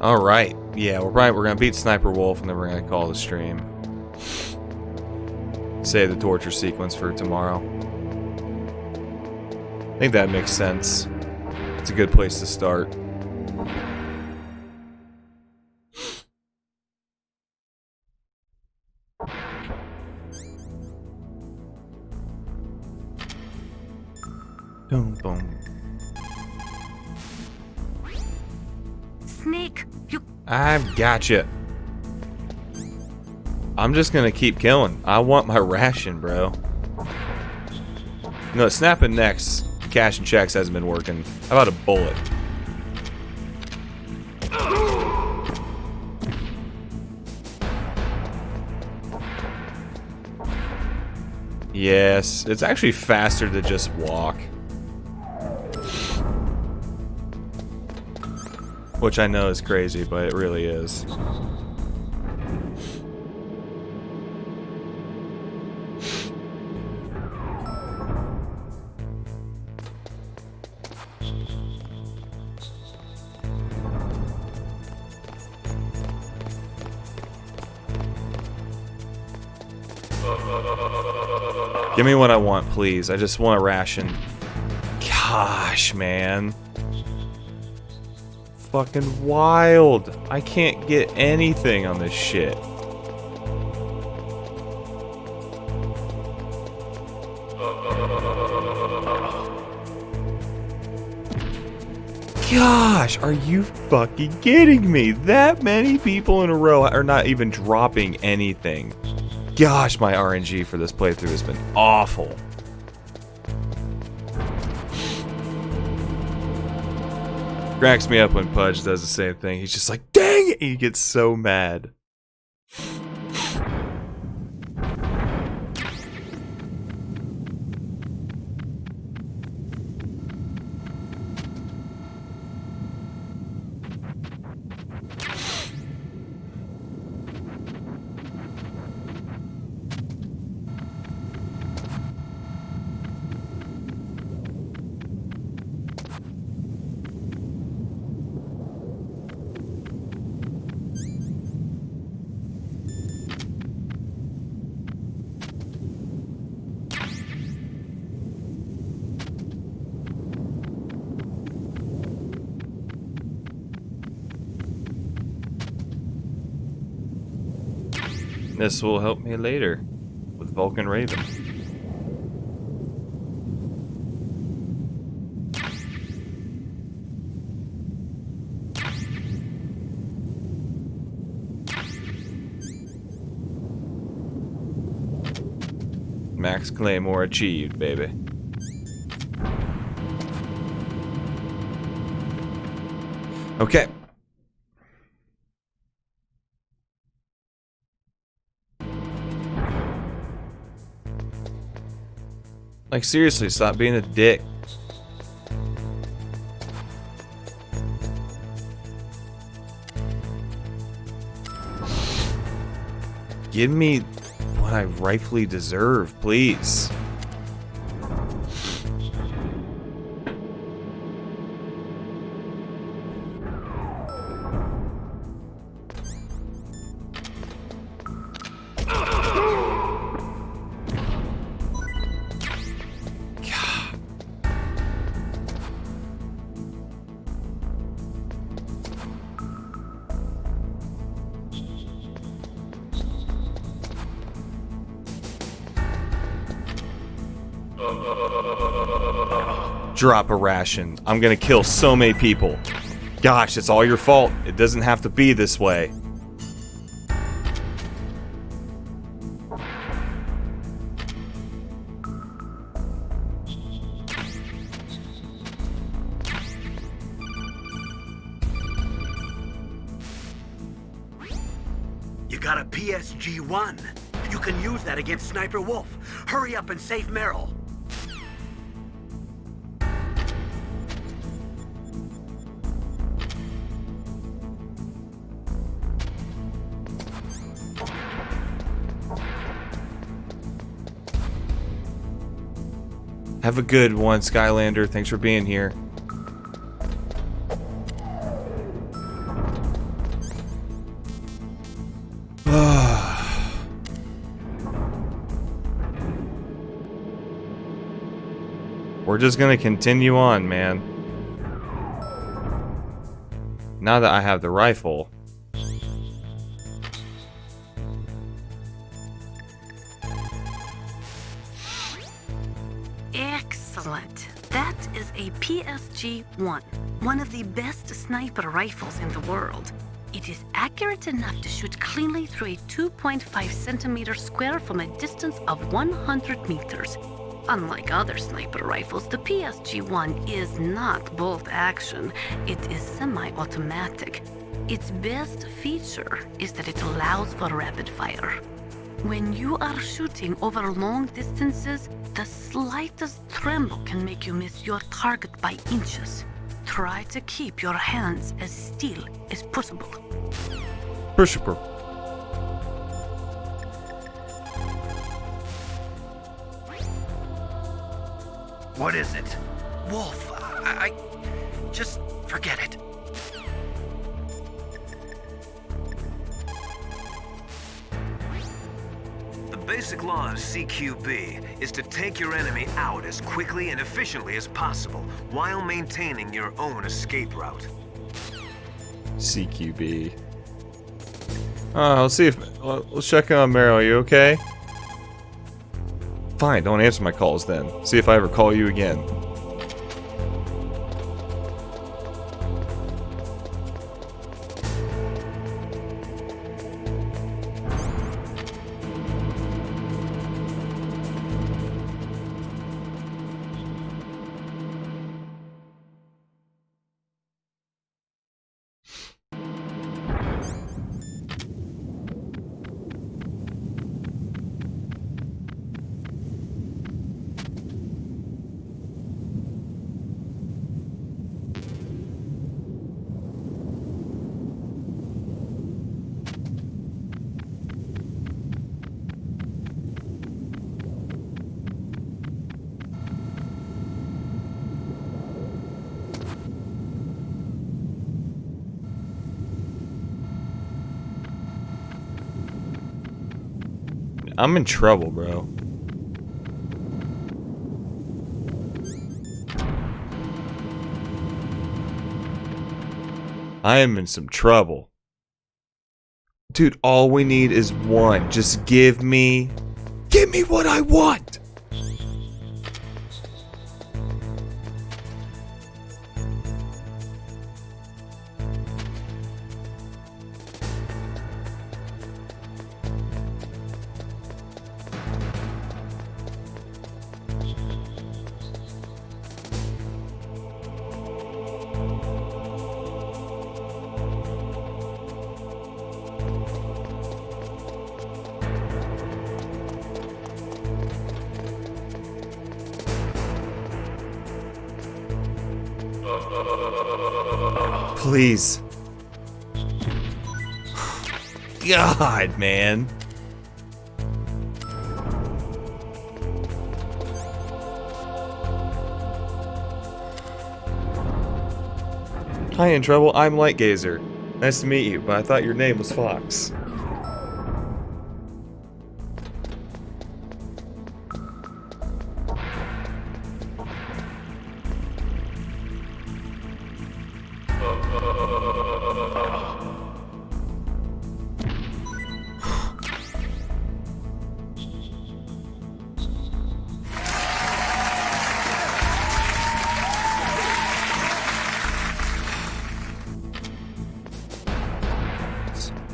All right, yeah, we're gonna beat Sniper Wolf, and then we're gonna call the stream. Save the torture sequence for tomorrow. I think that makes sense. It's a good place to start. Boom, boom. Snake, you... I've gotcha. I'm just gonna keep killing. I want my ration, bro. No, snapping necks, cash and checks hasn't been working. How about a bullet? Yes, it's actually faster to just walk. Which I know is crazy, but it really is. Give me what I want, please. I just want a ration. Gosh, man. Fucking wild. I can't get anything on this shit. Gosh, are you fucking kidding me? That many people in a row are not even dropping anything. Gosh, my RNG for this playthrough has been awful. Cracks me up when Pudge does the same thing. He's just like, dang it! He gets so mad. This will help me later with Vulcan Raven. Max Claymore achieved, baby. Okay. Like, seriously, stop being a dick. Give me what I rightfully deserve, please. Drop a ration. I'm gonna kill so many people. Gosh, it's all your fault. It doesn't have to be this way. You got a PSG-1. You can use that against Sniper Wolf. Hurry up and save Merrill. Have a good one, Skylander. Thanks for being here. We're just gonna continue on, man. Now that I have the rifle. Excellent. That is a PSG-1, one of the best sniper rifles in the world. It is accurate enough to shoot cleanly through a 2.5 centimeter square from a distance of 100 meters. Unlike other sniper rifles, the PSG-1 is not bolt action. It is semi-automatic. Its best feature is that it allows for rapid fire. When you are shooting over long distances, the slightest tremble can make you miss your target by inches. Try to keep your hands as still as possible. Pushable. What is it? Wolf, I just forget it. The basic law of CQB is to take your enemy out as quickly and efficiently as possible while maintaining your own escape route. CQB. Let's see if... let's check on Meryl. Are you okay? Fine, don't answer my calls then. See if I ever call you again. I'm in trouble, bro. I am in some trouble. Dude, all we need is one. Just give me what I want. Please. God, man. Hi, In Trouble. I'm Lightgazer. Nice to meet you, but I thought your name was Fox.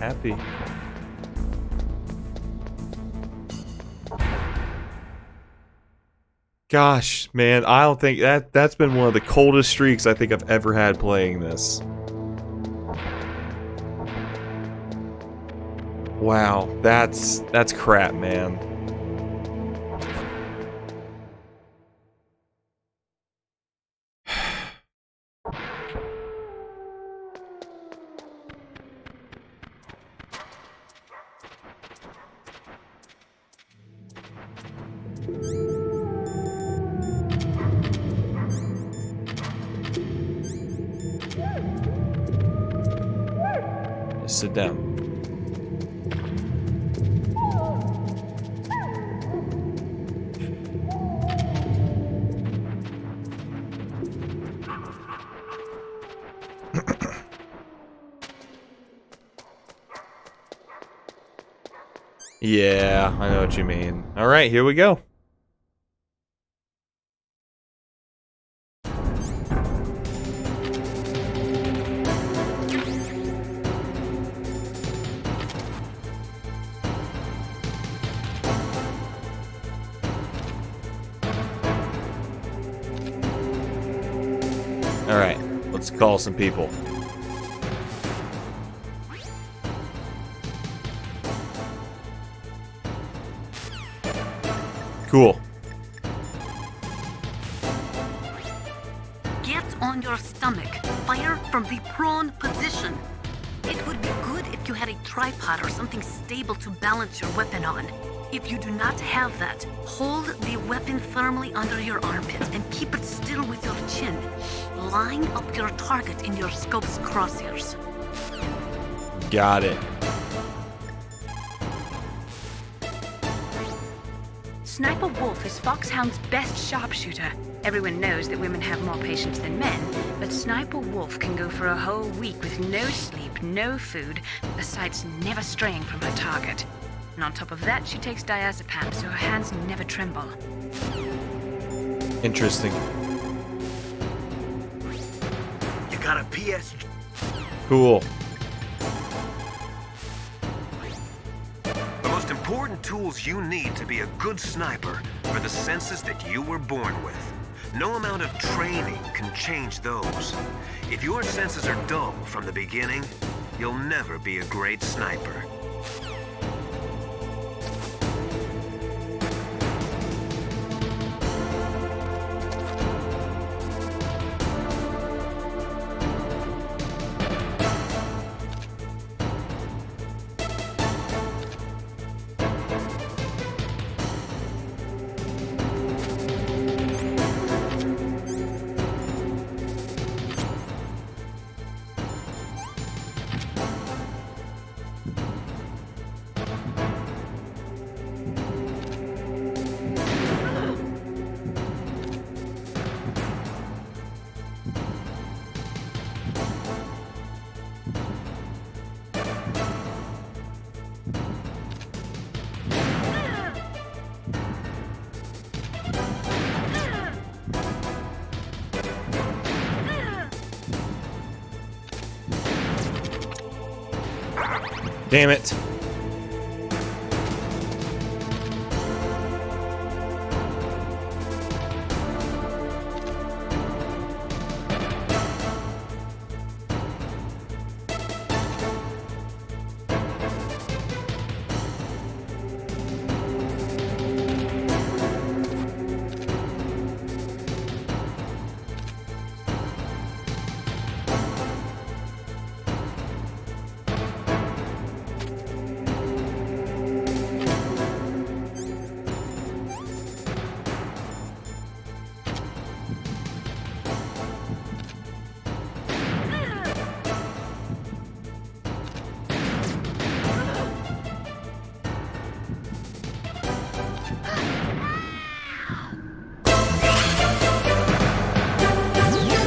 Happy. Gosh, man, I don't think that's been one of the coldest streaks I think I've ever had playing this. Wow, that's crap, man. Just sit down. Yeah, I know what you mean. Alright, here we go. Alright, let's call some people. Cool. Get on your stomach. Fire from the prone position. It would be good if you had a tripod or something stable to balance your weapon on. If you do not have that, hold the weapon firmly under your armpit and keep it still with your chin. Line up your target in your scope's crosshairs. Got it. Sniper Wolf is Foxhound's best sharpshooter. Everyone knows that women have more patience than men, but Sniper Wolf can go for a whole week with no sleep, no food, besides never straying from her target. And on top of that, she takes diazepam, so her hands never tremble. Interesting. You got a PS? Cool. The most important tools you need to be a good sniper are the senses that you were born with. No amount of training can change those. If your senses are dull from the beginning, you'll never be a great sniper. Damn it.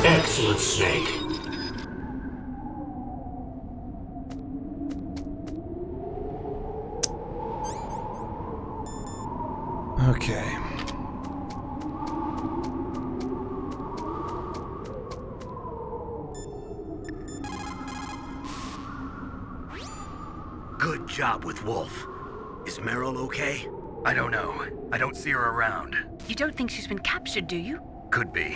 Excellent, Snake. Okay. Good job with Wolf. Is Meryl okay? I don't know. I don't see her around. You don't think she's been captured, do you? Could be.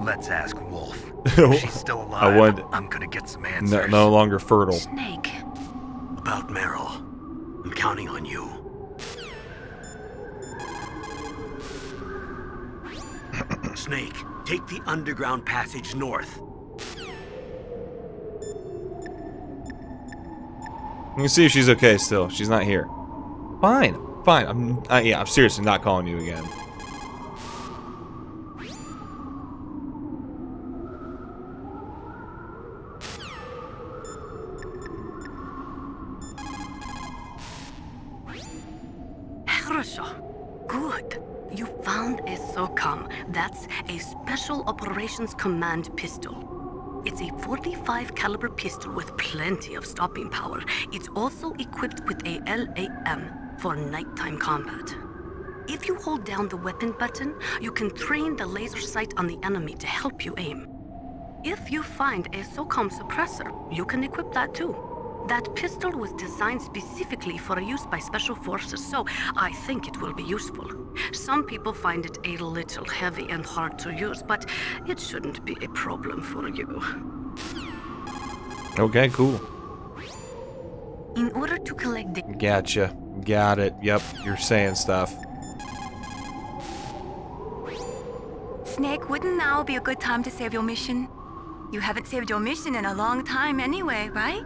Let's ask Wolf. If she's still alive, I'm gonna get some answers. No longer fertile. Snake. About Meryl. I'm counting on you. Snake, take the underground passage north. You can see if she's okay still. She's not here. Fine. Fine. I'm seriously not calling you again. Good. You found a SOCOM. That's a Special Operations Command pistol. It's a .45 caliber pistol with plenty of stopping power. It's also equipped with a LAM for nighttime combat. If you hold down the weapon button, you can train the laser sight on the enemy to help you aim. If you find a SOCOM suppressor, you can equip that too. That pistol was designed specifically for use by special forces, so I think it will be useful. Some people find it a little heavy and hard to use, but it shouldn't be a problem for you. Okay, cool. In order to collect the... Gotcha. Got it. Yep, you're saying stuff. Snake, wouldn't now be a good time to save your mission? You haven't saved your mission in a long time anyway, right?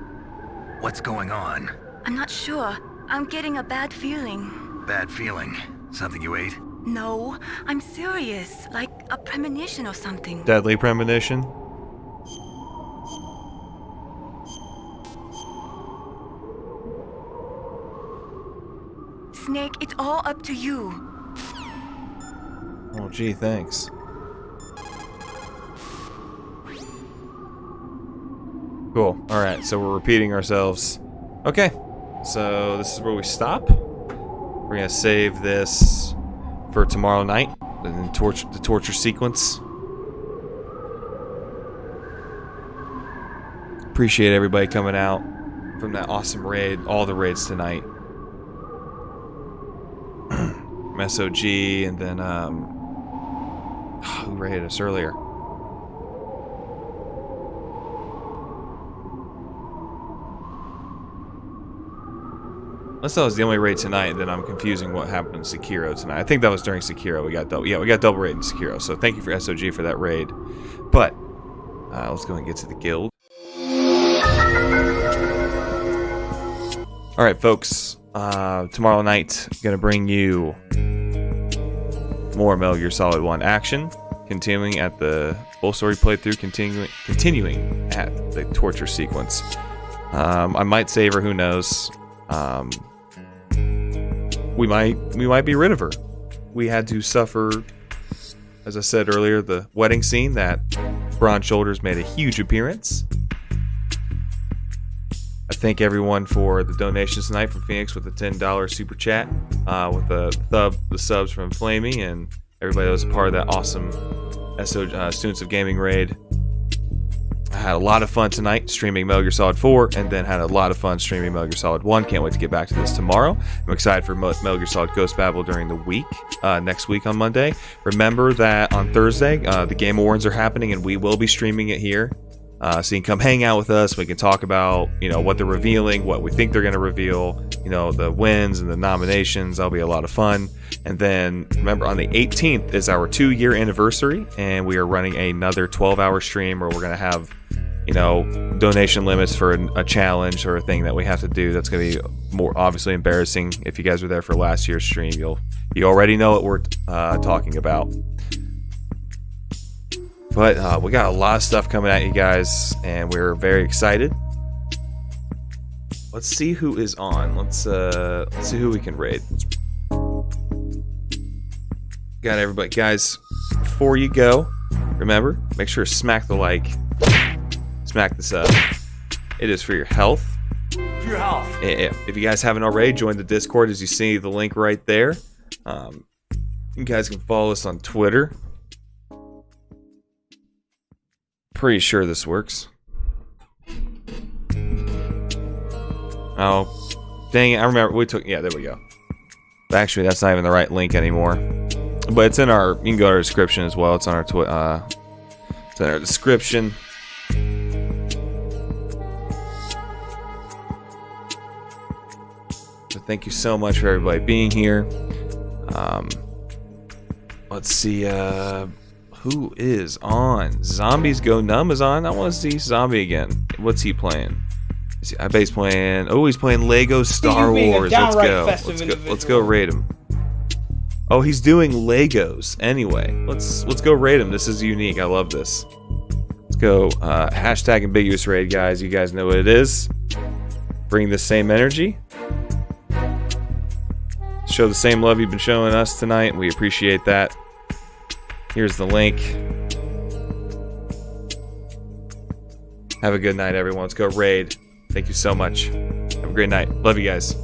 What's going on? I'm not sure. I'm getting a bad feeling. Bad feeling? Something you ate? No, I'm serious. Like a premonition or something. Deadly premonition? Snake, it's all up to you. Oh, gee, thanks. Cool. Alright, so we're repeating ourselves. Okay, so this is where we stop. We're gonna save this for tomorrow night, the torture sequence. Appreciate everybody coming out from that awesome raid, all the raids tonight. SOG, and then, who raided us earlier? Unless that was the only raid tonight, then I'm confusing what happened in Sekiro tonight. I think that was during Sekiro. We got double. Yeah, we got double raid in Sekiro. So thank you for SOG for that raid. But let's go and get to the guild. All right, folks. Tomorrow night, I'm gonna bring you more Metal Gear Solid 1 action, continuing at the full story playthrough, continuing at the torture sequence. I might save her. Who knows? We might be rid of her. We had to suffer, as I said earlier, the wedding scene that Bronze Shoulders made a huge appearance. I thank everyone for the donations tonight from Phoenix with the $10 super chat, with the subs from Flamey, and everybody that was a part of that awesome Students of Gaming raid. I had a lot of fun tonight streaming Metal Gear Solid 4, and then had a lot of fun streaming Metal Gear Solid 1. Can't wait to get back to this tomorrow. I'm excited for Metal Gear Solid Ghost Babel during the week, next week on Monday. Remember that on Thursday, the Game Awards are happening, and we will be streaming it here. So you can come hang out with us. We can talk about, what they're revealing, what we think they're going to reveal, the wins and the nominations. That'll be a lot of fun. And then remember, on the 18th is our 2-year anniversary, and we are running another 12-hour stream where we're going to have, donation limits for a challenge or a thing that we have to do. That's going to be more obviously embarrassing. If you guys were there for last year's stream, you already know what we're talking about. But we got a lot of stuff coming at you guys, and we're very excited. Let's see who is on. Let's see who we can raid. Got everybody, guys. Before you go, remember, make sure to smack the like. Smack this up. It is for your health. For your health. If you guys haven't already, join the Discord as you see the link right there. You guys can follow us on Twitter. Pretty sure this works. Oh, dang it. I remember yeah, there we go. Actually, that's not even the right link anymore. But it's in our, you can go to our description as well. It's on our it's in our description. So thank you so much for everybody being here. Let's see, who is on? Zombies Go Numb is on. I want to see Zombie again. What's he playing? I bet he's playing. Oh, he's playing Lego Star Wars. Let's go raid him. Oh, he's doing Legos. Anyway, let's go raid him. This is unique. I love this. Let's go. Hashtag Ambiguous Raid, guys. You guys know what it is. Bring the same energy. Show the same love you've been showing us tonight. We appreciate that. Here's the link. Have a good night, everyone. Let's go raid. Thank you so much. Have a great night. Love you guys.